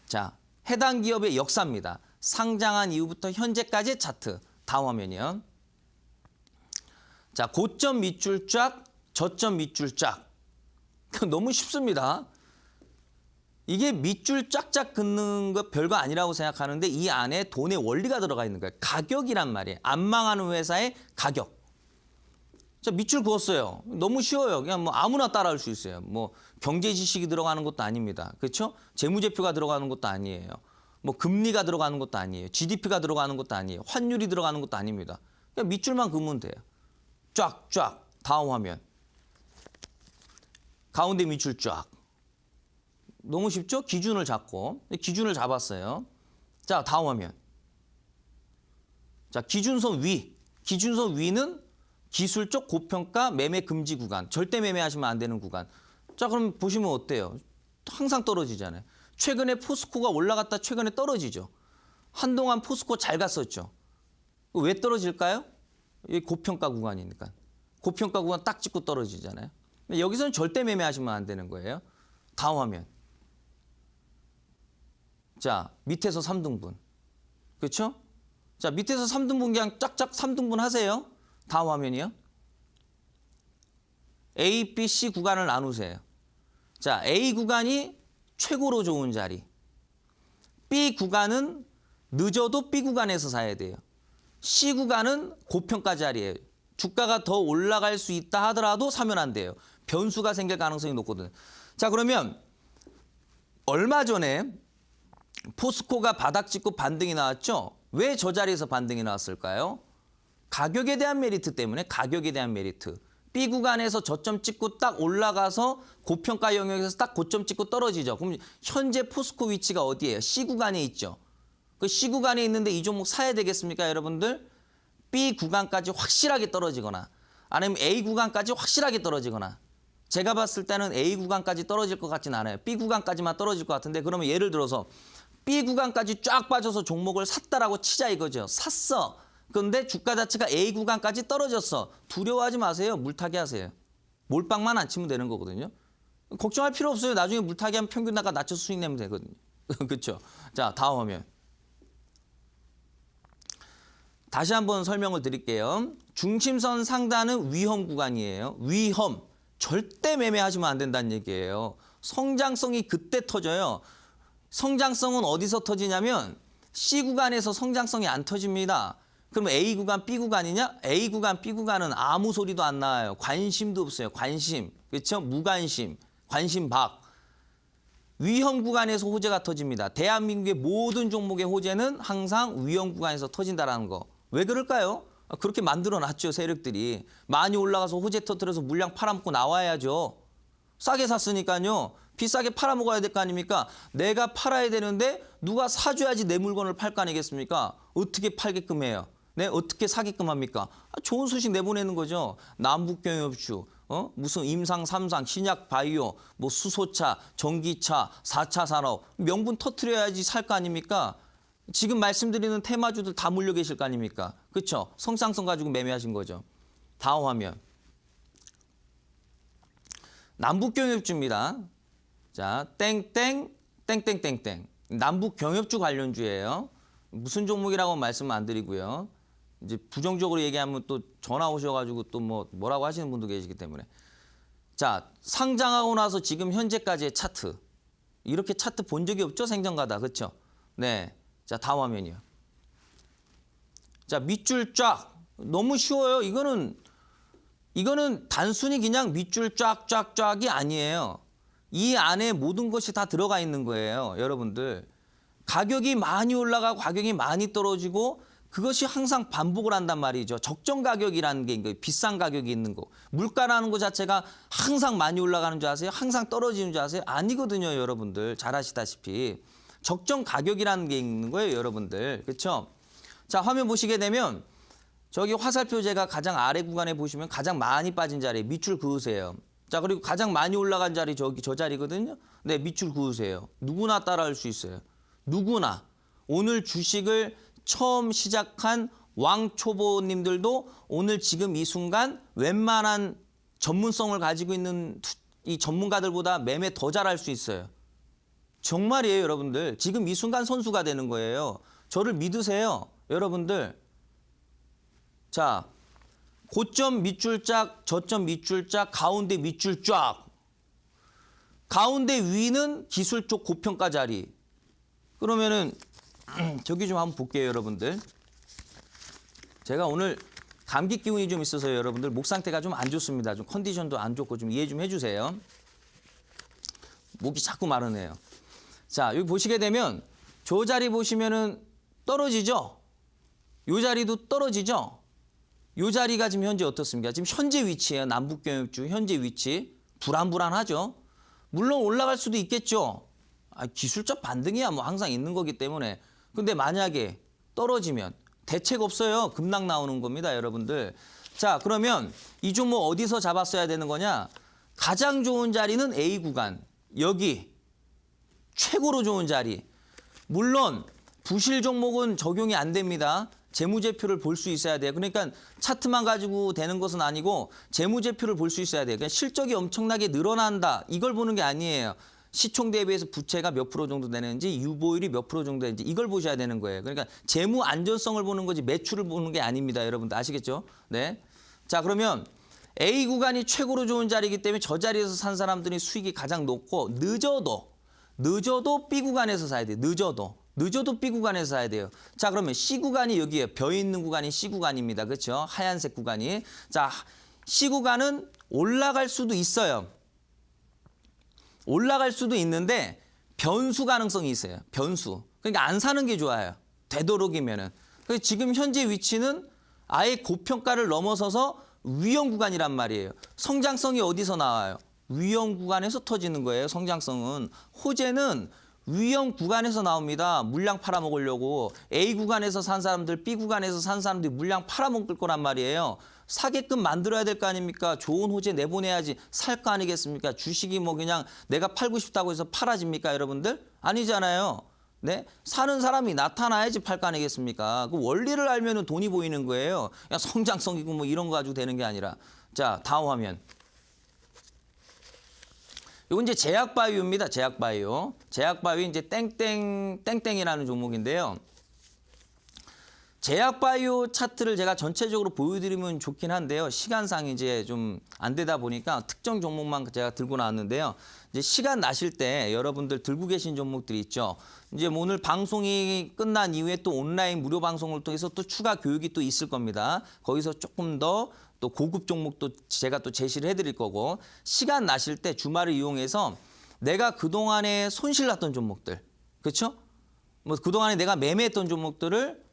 자, 해당 기업의 역사입니다. 상장한 이후부터 현재까지의 차트. 다음 화면이요. 자, 고점 밑줄 쫙, 저점 밑줄 쫙. 너무 쉽습니다. 이게 밑줄 쫙쫙 긋는 거 별거 아니라고 생각하는데 이 안에 돈의 원리가 들어가 있는 거예요. 가격이란 말이에요. 안 망하는 회사의 가격. 자, 밑줄 그었어요. 너무 쉬워요. 그냥 뭐 아무나 따라할 수 있어요. 뭐 경제 지식이 들어가는 것도 아닙니다. 그렇죠? 재무제표가 들어가는 것도 아니에요. 뭐 금리가 들어가는 것도 아니에요. GDP가 들어가는 것도 아니에요. 환율이 들어가는 것도 아닙니다. 그냥 밑줄만 그으면 돼요. 쫙쫙. 다음 화면. 가운데 밑줄 쫙. 너무 쉽죠? 기준을 잡고. 기준을 잡았어요. 자, 다음 화면. 자, 기준선 위. 기준선 위는 기술적 고평가 매매 금지 구간. 절대 매매하시면 안 되는 구간. 자, 그럼 보시면 어때요? 항상 떨어지잖아요. 최근에 포스코가 올라갔다 최근에 떨어지죠. 한동안 포스코 잘 갔었죠. 왜 떨어질까요? 이 고평가 구간이니까. 고평가 구간 딱 찍고 떨어지잖아요. 여기서는 절대 매매하시면 안 되는 거예요. 다음 화면. 자, 밑에서 3등분. 그렇죠? 자, 밑에서 3등분 그냥 짝짝 3등분 하세요. 다음 화면이요. A, B, C 구간을 나누세요. 자, A 구간이 최고로 좋은 자리. B 구간은 늦어도 B 구간에서 사야 돼요. C 구간은 고평가 자리예요. 주가가 더 올라갈 수 있다 하더라도 사면 안 돼요. 변수가 생길 가능성이 높거든요. 자, 그러면 얼마 전에 포스코가 바닥 찍고 반등이 나왔죠? 왜 저 자리에서 반등이 나왔을까요? 가격에 대한 메리트 때문에 가격에 대한 메리트. B 구간에서 저점 찍고 딱 올라가서 고평가 영역에서 딱 고점 찍고 떨어지죠. 그럼 현재 포스코 위치가 어디예요? C 구간에 있죠. 그 C 구간에 있는데 이 종목 사야 되겠습니까, 여러분들? B 구간까지 확실하게 떨어지거나 아니면 A 구간까지 확실하게 떨어지거나 제가 봤을 때는 A 구간까지 떨어질 것 같진 않아요. B 구간까지만 떨어질 것 같은데 그러면 예를 들어서 B 구간까지 쫙 빠져서 종목을 샀다라고 치자 이거죠. 샀어. 그런데 주가 자체가 A 구간까지 떨어졌어. 두려워하지 마세요. 물타기 하세요. 몰빵만 안 치면 되는 거거든요. 걱정할 필요 없어요. 나중에 물타기 하면 평균 나가 낮춰서 수익 내면 되거든요. 그렇죠? 자, 다음 화면. 다시 한번 설명을 드릴게요. 중심선 상단은 위험 구간이에요. 위험. 절대 매매하시면 안 된다는 얘기예요. 성장성이 그때 터져요. 성장성은 어디서 터지냐면 C 구간에서 성장성이 안 터집니다. 그럼 A 구간, B 구간이냐? A 구간, B 구간은 아무 소리도 안 나와요. 관심도 없어요. 관심. 그렇죠? 무관심. 관심 박. 위험 구간에서 호재가 터집니다. 대한민국의 모든 종목의 호재는 항상 위험 구간에서 터진다는 거. 왜 그럴까요? 그렇게 만들어놨죠, 세력들이. 많이 올라가서 호재 터뜨려서 물량 팔아먹고 나와야죠. 싸게 샀으니까요. 비싸게 팔아먹어야 될 거 아닙니까? 내가 팔아야 되는데 누가 사줘야지 내 물건을 팔 거 아니겠습니까? 어떻게 팔게끔 해요? 네, 어떻게 사게끔 합니까? 좋은 소식 내보내는 거죠. 남북경협주, 무슨 임상, 삼상, 신약, 바이오, 뭐 수소차, 전기차, 4차 산업 명분 터트려야지 살 거 아닙니까? 지금 말씀드리는 테마주들 다 물려 계실 거 아닙니까? 그렇죠? 성장성 가지고 매매하신 거죠. 다음 화면. 남북경협주입니다. 자, 땡땡, 땡땡땡땡. 남북경협주 관련주예요. 무슨 종목이라고 말씀 안 드리고요. 이제 부정적으로 얘기하면 또 전화 오셔가지고 또 뭐라고 하시는 분도 계시기 때문에. 자, 상장하고 나서 지금 현재까지의 차트. 이렇게 차트 본 적이 없죠? 생전가다. 그렇죠? 네. 자, 다음 화면이요. 자, 밑줄 쫙. 너무 쉬워요. 이거는 단순히 그냥 밑줄 쫙쫙쫙이 아니에요. 이 안에 모든 것이 다 들어가 있는 거예요, 여러분들. 가격이 많이 올라가고 가격이 많이 떨어지고 그것이 항상 반복을 한단 말이죠. 적정 가격이라는 게 거예요. 비싼 가격이 있는 거. 물가라는 것 자체가 항상 많이 올라가는 줄 아세요? 항상 떨어지는 줄 아세요? 아니거든요, 여러분들. 잘 아시다시피. 적정 가격이라는 게 있는 거예요, 여러분들. 그렇죠? 자, 화면 보시게 되면 저기 화살표 제가 가장 아래 구간에 보시면 가장 많이 빠진 자리에 밑줄 그으세요. 자, 그리고 가장 많이 올라간 자리 저 자리거든요. 네, 밑줄 그으세요. 누구나 따라할 수 있어요. 누구나. 오늘 주식을 처음 시작한 왕초보님들도 오늘 지금 이 순간 웬만한 전문성을 가지고 있는 이 전문가들보다 매매 더 잘할 수 있어요. 정말이에요, 여러분들. 지금 이 순간 선수가 되는 거예요. 저를 믿으세요, 여러분들. 자, 고점 밑줄 짝, 저점 밑줄 짝, 가운데 밑줄 쫙. 가운데 위는 기술 쪽 고평가 자리. 그러면은 저기 좀 한번 볼게요, 여러분들. 제가 오늘 감기 기운이 좀 있어서 여러분들 목 상태가 좀 안 좋습니다. 좀 컨디션도 안 좋고 좀 이해 좀 해주세요. 목이 자꾸 마르네요. 자, 여기 보시게 되면 저 자리 보시면은 떨어지죠? 요 자리도 떨어지죠? 요 자리가 지금 현재 어떻습니까? 지금 현재 위치예요. 남북경협주 현재 위치. 불안불안하죠? 물론 올라갈 수도 있겠죠. 기술적 반등이야 뭐 항상 있는 거기 때문에. 근데 만약에 떨어지면 대책 없어요. 급락 나오는 겁니다, 여러분들. 자, 그러면 이 종목 어디서 잡았어야 되는 거냐? 가장 좋은 자리는 A 구간. 여기 최고로 좋은 자리. 물론 부실 종목은 적용이 안 됩니다. 재무제표를 볼 수 있어야 돼요. 그러니까 차트만 가지고 되는 것은 아니고 재무제표를 볼 수 있어야 돼요. 그냥 실적이 엄청나게 늘어난다. 이걸 보는 게 아니에요. 시총 대비해서 부채가 몇 프로 정도 되는지, 유보율이 몇 프로 정도 되는지 이걸 보셔야 되는 거예요. 그러니까 재무 안전성을 보는 거지 매출을 보는 게 아닙니다. 여러분들 아시겠죠? 네. 자, 그러면 A 구간이 최고로 좋은 자리이기 때문에 저 자리에서 산 사람들이 수익이 가장 높고 늦어도 B 구간에서 사야 돼요. 늦어도 B 구간에서 사야 돼요. 자, 그러면 C 구간이 여기에 벼 있는 구간이 C 구간입니다. 그렇죠? 하얀색 구간이. 자, C 구간은 올라갈 수도 있어요. 올라갈 수도 있는데 변수 가능성이 있어요. 변수. 그러니까 안 사는 게 좋아요. 되도록이면은. 그래서 지금 현재 위치는 아예 고평가를 넘어서서 위험 구간이란 말이에요. 성장성이 어디서 나와요? 위험 구간에서 터지는 거예요. 성장성은. 호재는 위험 구간에서 나옵니다. 물량 팔아먹으려고. A 구간에서 산 사람들, B 구간에서 산 사람들이 물량 팔아먹을 거란 말이에요. 사게끔 만들어야 될 거 아닙니까? 좋은 호재 내보내야지 살 거 아니겠습니까? 주식이 뭐 그냥 내가 팔고 싶다고 해서 팔아집니까, 여러분들? 아니잖아요. 네? 사는 사람이 나타나야지 팔 거 아니겠습니까? 그 원리를 알면은 돈이 보이는 거예요. 야, 성장성이고 뭐 이런 거 가지고 되는 게 아니라. 자, 다음 화면. 이건 이제 제약바이오입니다. 제약바이오. 제약바이오 이제 땡땡이라는 종목인데요. 제약바이오 차트를 제가 전체적으로 보여드리면 좋긴 한데요. 시간상 이제 좀 안 되다 보니까 특정 종목만 제가 들고 나왔는데요. 이제 시간 나실 때 여러분들 들고 계신 종목들이 있죠. 이제 뭐 오늘 방송이 끝난 이후에 또 온라인 무료 방송을 통해서 또 추가 교육이 또 있을 겁니다. 거기서 조금 더 또 고급 종목도 제가 또 제시를 해드릴 거고, 시간 나실 때 주말을 이용해서 내가 그동안에 손실 났던 종목들, 그렇죠? 뭐 그동안에 내가 매매했던 종목들을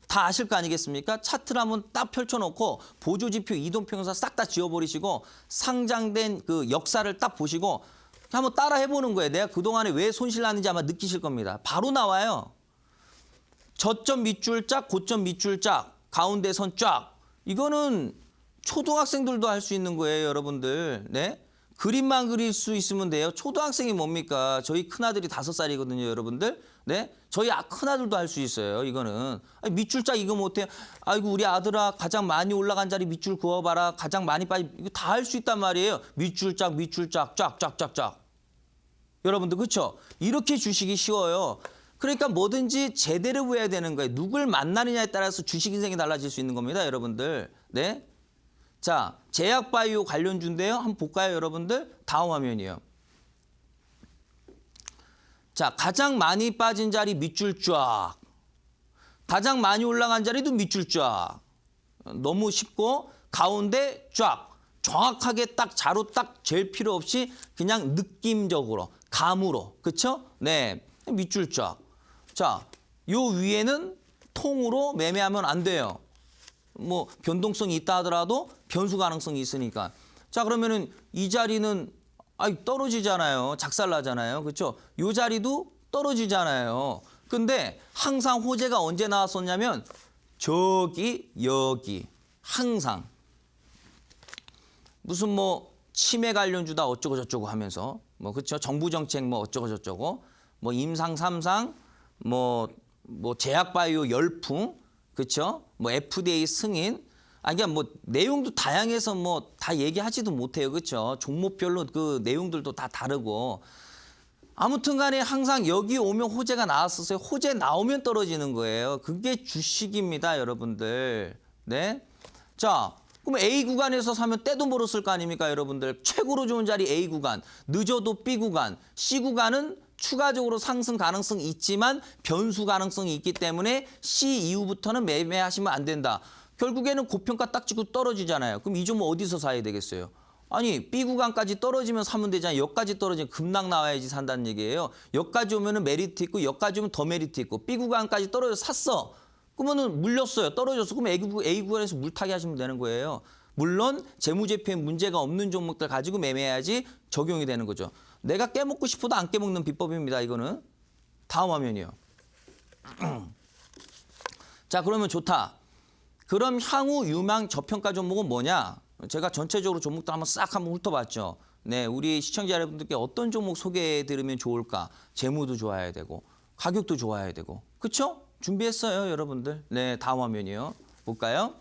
다 아실 거 아니겠습니까? 차트를 한번 딱 펼쳐놓고 보조지표, 이동평균사 싹 다 지워버리시고 상장된 그 역사를 딱 보시고 한번 따라 해보는 거예요. 내가 그동안에 왜 손실 났는지 아마 느끼실 겁니다. 바로 나와요. 저점 밑줄 짝, 고점 밑줄 짝, 가운데 선 쫙. 이거는 초등학생들도 할 수 있는 거예요, 여러분들. 네? 그림만 그릴 수 있으면 돼요. 초등학생이 뭡니까? 저희 큰아들이 5살이거든요, 여러분들. 네? 저희 큰아들도 할 수 있어요, 이거는. 아니, 밑줄 짝 이거 못해. 아이고, 우리 아들아, 가장 많이 올라간 자리 밑줄 그어봐라. 가장 많이 빠지. 이거 다 할 수 있단 말이에요. 밑줄 짝, 쫙, 쫙. 여러분들, 그렇죠? 이렇게 주식이 쉬워요. 그러니까 뭐든지 제대로 해야 되는 거예요. 누굴 만나느냐에 따라서 주식 인생이 달라질 수 있는 겁니다, 여러분들. 네? 자, 제약바이오 관련주인데요. 한번 볼까요, 여러분들? 다음 화면이요. 자, 가장 많이 빠진 자리 밑줄 쫙. 가장 많이 올라간 자리도 밑줄 쫙. 너무 쉽고 가운데 쫙. 정확하게 딱 자로 딱 잴 필요 없이 그냥 느낌적으로, 감으로. 그렇죠? 네, 밑줄 쫙. 자, 요 위에는 통으로 매매하면 안 돼요. 뭐 변동성이 있다 하더라도 변수 가능성이 있으니까. 자, 그러면은 이 자리는 떨어지잖아요. 작살나잖아요. 그렇죠? 이 자리도 떨어지잖아요. 근데 항상 호재가 언제 나왔었냐면 저기, 여기. 항상. 무슨 뭐 치매 관련주다 어쩌고 저쩌고 하면서 뭐 그렇죠? 정부 정책 뭐 어쩌고 저쩌고 뭐 임상 삼상 뭐 제약바이오 열풍, 그렇죠? 뭐 FDA 승인. 그러니까 뭐 내용도 다양해서 뭐 다 얘기하지도 못해요. 그렇죠? 종목별로 그 내용들도 다 다르고. 아무튼 간에 항상 여기 오면 호재가 나왔었어요. 호재 나오면 떨어지는 거예요. 그게 주식입니다, 여러분들. 네. 자, 그럼 A 구간에서 사면 때도 멀었을 거 아닙니까, 여러분들. 최고로 좋은 자리 A 구간, 늦어도 B 구간, C 구간은 추가적으로 상승 가능성이 있지만 변수 가능성이 있기 때문에 C 이후부터는 매매하시면 안 된다. 결국에는 고평가 딱 찍고 떨어지잖아요. 그럼 이 종목 어디서 사야 되겠어요? 아니 B 구간까지 떨어지면 사면 되잖아요. 여기까지 떨어지면 급락 나와야지 산다는 얘기예요. 여기까지 오면은 메리트 있고 여기까지 오면 더 메리트 있고 B 구간까지 떨어져 샀어. 그러면은 물렸어요. 떨어졌어. 그럼 A 구간에서 물타기 하시면 되는 거예요. 물론 재무제표에 문제가 없는 종목들 가지고 매매해야지 적용이 되는 거죠. 내가 깨먹고 싶어도 안 깨먹는 비법입니다. 이거는. 다음 화면이요. 자, 그러면 좋다. 그럼 향후 유망 저평가 종목은 뭐냐? 제가 전체적으로 종목들 한번 훑어봤죠. 네, 우리 시청자 여러분들께 어떤 종목 소개해드리면 좋을까? 재무도 좋아야 되고 가격도 좋아야 되고. 그렇죠? 준비했어요, 여러분들. 네, 다음 화면이요. 볼까요?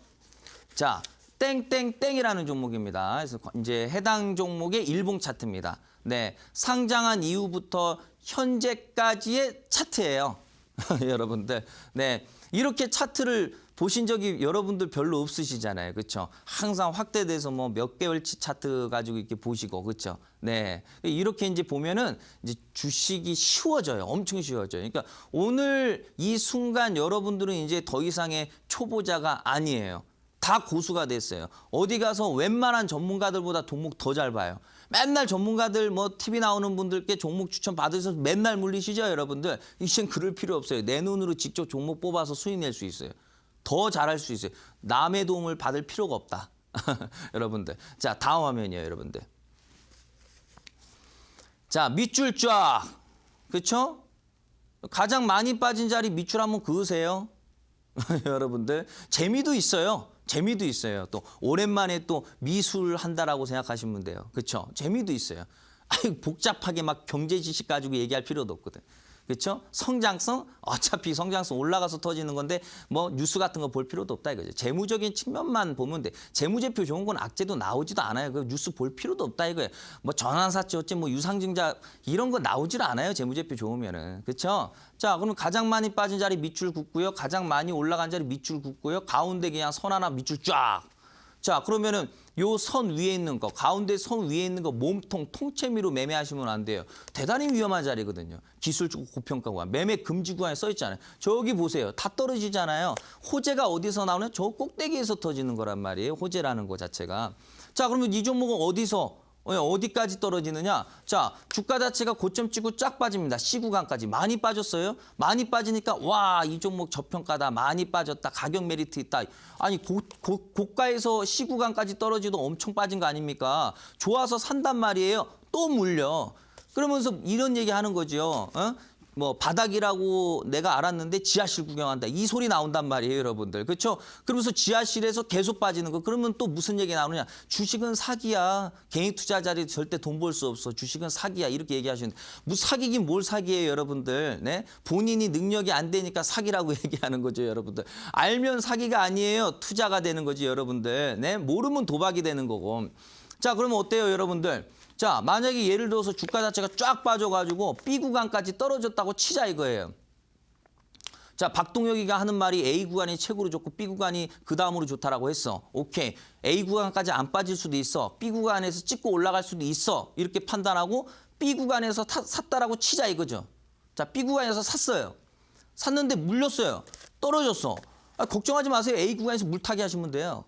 자, 땡땡땡이라는 종목입니다. 그래서 이제 해당 종목의 일봉 차트입니다. 네, 상장한 이후부터 현재까지의 차트예요. 여러분들. 네, 이렇게 차트를 보신 적이 여러분들 별로 없으시잖아요. 그렇죠? 항상 확대돼서 뭐 몇 개월치 차트 가지고 이렇게 보시고 그렇죠? 네. 이렇게 이제 보면은 이제 주식이 쉬워져요. 엄청 쉬워져요. 그러니까 오늘 이 순간 여러분들은 이제 더 이상의 초보자가 아니에요. 다 고수가 됐어요. 어디 가서 웬만한 전문가들보다 종목 더 잘 봐요. 맨날 전문가들 뭐 TV 나오는 분들께 종목 추천 받으셔서 맨날 물리시죠, 여러분들. 이젠 그럴 필요 없어요. 내 눈으로 직접 종목 뽑아서 수익 낼 수 있어요. 더 잘할 수 있어요. 남의 도움을 받을 필요가 없다. 여러분들. 자, 다음 화면이에요, 여러분들. 자, 밑줄 쫙. 그렇죠? 가장 많이 빠진 자리 밑줄 한번 그으세요. 여러분들. 재미도 있어요. 재미도 있어요. 또 오랜만에 또 미술 한다라고 생각하시면 돼요. 그렇죠? 재미도 있어요. 아유, 복잡하게 막 경제 지식 가지고 얘기할 필요도 없거든. 그렇죠? 성장성? 어차피 성장성 올라가서 터지는 건데 뭐 뉴스 같은 거 볼 필요도 없다 이거죠. 재무적인 측면만 보면 돼. 재무제표 좋은 건 악재도 나오지도 않아요. 그 뉴스 볼 필요도 없다 이거예요. 뭐 전환사채 어째 뭐 유상증자 이런 거 나오질 않아요. 재무제표 좋으면은. 그렇죠? 자, 그럼 가장 많이 빠진 자리 밑줄 긋고요. 가장 많이 올라간 자리 밑줄 긋고요. 가운데 그냥 선 하나 밑줄 쫙. 자, 그러면은 요 선 위에 있는 거, 가운데 선 위에 있는 거 몸통, 통채미로 매매하시면 안 돼요. 대단히 위험한 자리거든요. 기술적 고평가 구간, 매매 금지 구간에 써 있잖아요. 저기 보세요. 다 떨어지잖아요. 호재가 어디서 나오냐? 저 꼭대기에서 터지는 거란 말이에요. 호재라는 거 자체가. 자, 그러면 이 종목은 어디까지 떨어지느냐? 자, 주가 자체가 고점 찍고 쫙 빠집니다. C 구간까지 많이 빠졌어요. 많이 빠지니까 와, 이 종목 저평가다. 많이 빠졌다. 가격 메리트 있다. 아니 고가에서 C 구간까지 떨어지도 엄청 빠진 거 아닙니까? 좋아서 산단 말이에요. 또 물려. 그러면서 이런 얘기 하는 거죠. 뭐 바닥이라고 내가 알았는데 지하실 구경한다. 이 소리 나온단 말이에요, 여러분들. 그렇죠? 그러면서 지하실에서 계속 빠지는 거. 그러면 또 무슨 얘기 나오느냐? 주식은 사기야. 개인 투자자들이 절대 돈 벌 수 없어. 주식은 사기야. 이렇게 얘기하시는데 뭐 사기긴 뭘 사기예요, 여러분들. 네? 본인이 능력이 안 되니까 사기라고 얘기하는 거죠, 여러분들. 알면 사기가 아니에요. 투자가 되는 거지, 여러분들. 네? 모르면 도박이 되는 거고. 자, 그러면 어때요, 여러분들? 자, 만약에 예를 들어서 주가 자체가 쫙 빠져가지고 B 구간까지 떨어졌다고 치자 이거예요. 자, 박동혁이가 하는 말이 A 구간이 최고로 좋고 B 구간이 그 다음으로 좋다라고 했어. 오케이. A 구간까지 안 빠질 수도 있어. B 구간에서 찍고 올라갈 수도 있어. 이렇게 판단하고 B 구간에서 샀다라고 치자 이거죠. 자, B 구간에서 샀어요. 샀는데 물렸어요. 떨어졌어. 걱정하지 마세요. A 구간에서 물타기 하시면 돼요.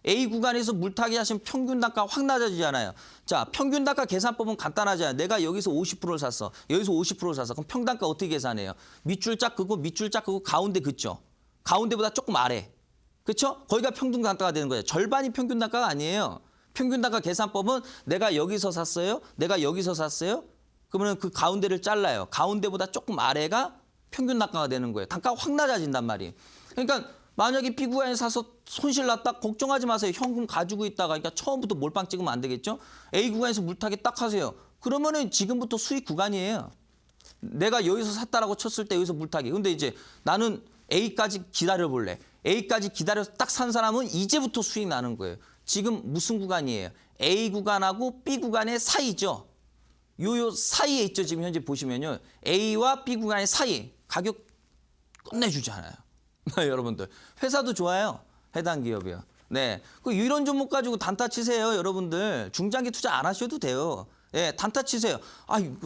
A 구간에서 물타기 하시면 평균 단가 확 낮아지잖아요. 자, 평균 단가 계산법은 간단하잖아요. 내가 여기서 50%를 샀어. 여기서 50%를 샀어. 그럼 평단가 어떻게 계산해요? 밑줄 쫙 긋고 밑줄 쫙 긋고 가운데 긋죠. 가운데보다 조금 아래. 그렇죠? 거기가 평균 단가가 되는 거예요. 절반이 평균 단가가 아니에요. 평균 단가 계산법은 내가 여기서 샀어요. 내가 여기서 샀어요. 그러면 그 가운데를 잘라요. 가운데보다 조금 아래가 평균 단가가 되는 거예요. 단가가 확 낮아진단 말이에요. 그러니까 만약에 B 구간에 사서 손실 났다 걱정하지 마세요. 현금 가지고 있다가 그러니까 처음부터 몰빵 찍으면 안 되겠죠. A 구간에서 물타기 딱 하세요. 그러면은 지금부터 수익 구간이에요. 내가 여기서 샀다라고 쳤을 때 여기서 물타기. 근데 이제 나는 A까지 기다려 볼래. A까지 기다려서 딱 산 사람은 이제부터 수익 나는 거예요. 지금 무슨 구간이에요? A 구간하고 B 구간의 사이죠. 요 사이에 있죠. 지금 현재 보시면요. A와 B 구간의 사이 가격 끝내주잖아요. 여러분들. 회사도 좋아요. 해당 기업이요. 네. 이런 종목 가지고 단타 치세요. 여러분들. 중장기 투자 안 하셔도 돼요. 예, 단타 치세요.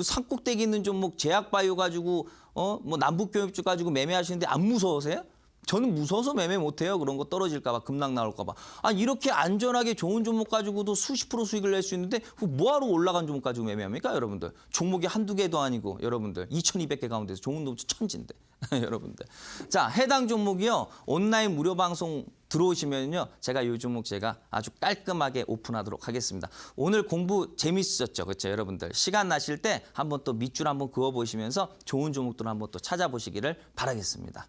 산꼭대기 있는 종목 제약바이오 가지고 뭐 남북교육주 가지고 매매하시는데 안 무서우세요? 저는 무서워서 매매 못해요. 그런 거 떨어질까 봐, 급락 나올까 봐. 이렇게 안전하게 좋은 종목 가지고도 수십 프로 수익을 낼 수 있는데 뭐하러 올라간 종목 가지고 매매합니까, 여러분들? 종목이 한두 개도 아니고 여러분들 2,200개 가운데서 좋은 놈 천지인데 여러분들. 자, 해당 종목이요. 온라인 무료 방송 들어오시면요. 제가 이 종목 제가 아주 깔끔하게 오픈하도록 하겠습니다. 오늘 공부 재밌으셨죠? 그렇죠, 여러분들? 시간 나실 때 한번 또 밑줄 한번 그어 보시면서 좋은 종목들 한번 또 찾아보시기를 바라겠습니다.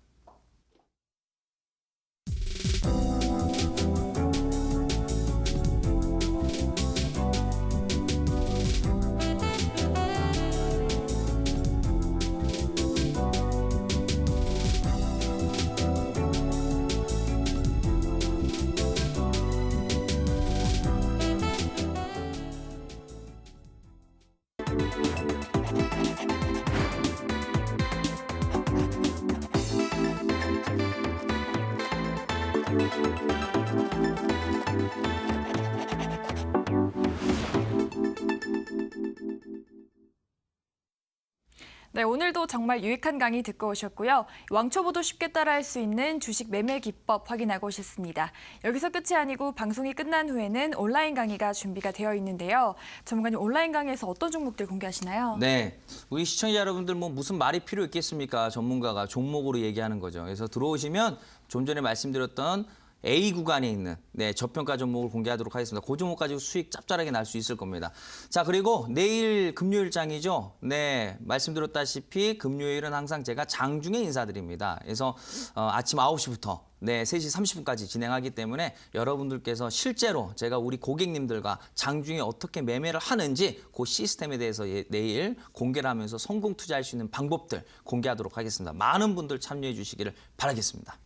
네, 오늘도 정말 유익한 강의 듣고 오셨고요. 왕초보도 쉽게 따라할 수 있는 주식 매매 기법 확인하고 오셨습니다. 여기서 끝이 아니고 방송이 끝난 후에는 온라인 강의가 준비가 되어 있는데요. 전문가님, 온라인 강의에서 어떤 종목들 공개하시나요? 네, 우리 시청자 여러분들 뭐 무슨 말이 필요 있겠습니까? 전문가가 종목으로 얘기하는 거죠. 그래서 들어오시면 좀 전에 말씀드렸던 A 구간에 있는 저평가 종목을 공개하도록 하겠습니다. 그 종목 가지고 수익 짭짤하게 날 수 있을 겁니다. 자, 그리고 내일 금요일장이죠. 네, 말씀드렸다시피 금요일은 항상 제가 장중에 인사드립니다. 그래서 아침 9시부터 3시 30분까지 진행하기 때문에 여러분들께서 실제로 제가 우리 고객님들과 장중에 어떻게 매매를 하는지 그 시스템에 대해서 내일 공개를 하면서 성공 투자할 수 있는 방법들 공개하도록 하겠습니다. 많은 분들 참여해 주시기를 바라겠습니다.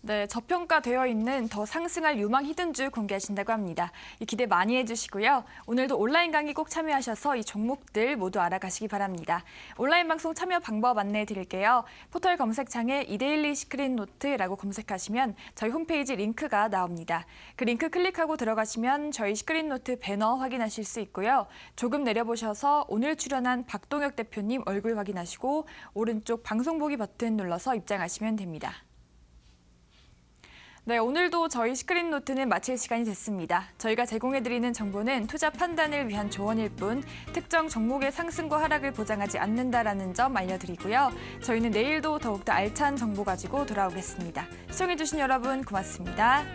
네, 저평가되어 있는 더 상승할 유망 히든주 공개하신다고 합니다. 기대 많이 해주시고요. 오늘도 온라인 강의 꼭 참여하셔서 이 종목들 모두 알아가시기 바랍니다. 온라인 방송 참여 방법 안내해 드릴게요. 포털 검색창에 이데일리 시크릿노트라고 검색하시면 저희 홈페이지 링크가 나옵니다. 그 링크 클릭하고 들어가시면 저희 시크릿노트 배너 확인하실 수 있고요. 조금 내려보셔서 오늘 출연한 박동혁 대표님 얼굴 확인하시고 오른쪽 방송 보기 버튼 눌러서 입장하시면 됩니다. 네, 오늘도 저희 시크릿노트는 마칠 시간이 됐습니다. 저희가 제공해드리는 정보는 투자 판단을 위한 조언일 뿐 특정 종목의 상승과 하락을 보장하지 않는다라는 점 알려드리고요. 저희는 내일도 더욱더 알찬 정보 가지고 돌아오겠습니다. 시청해주신 여러분 고맙습니다.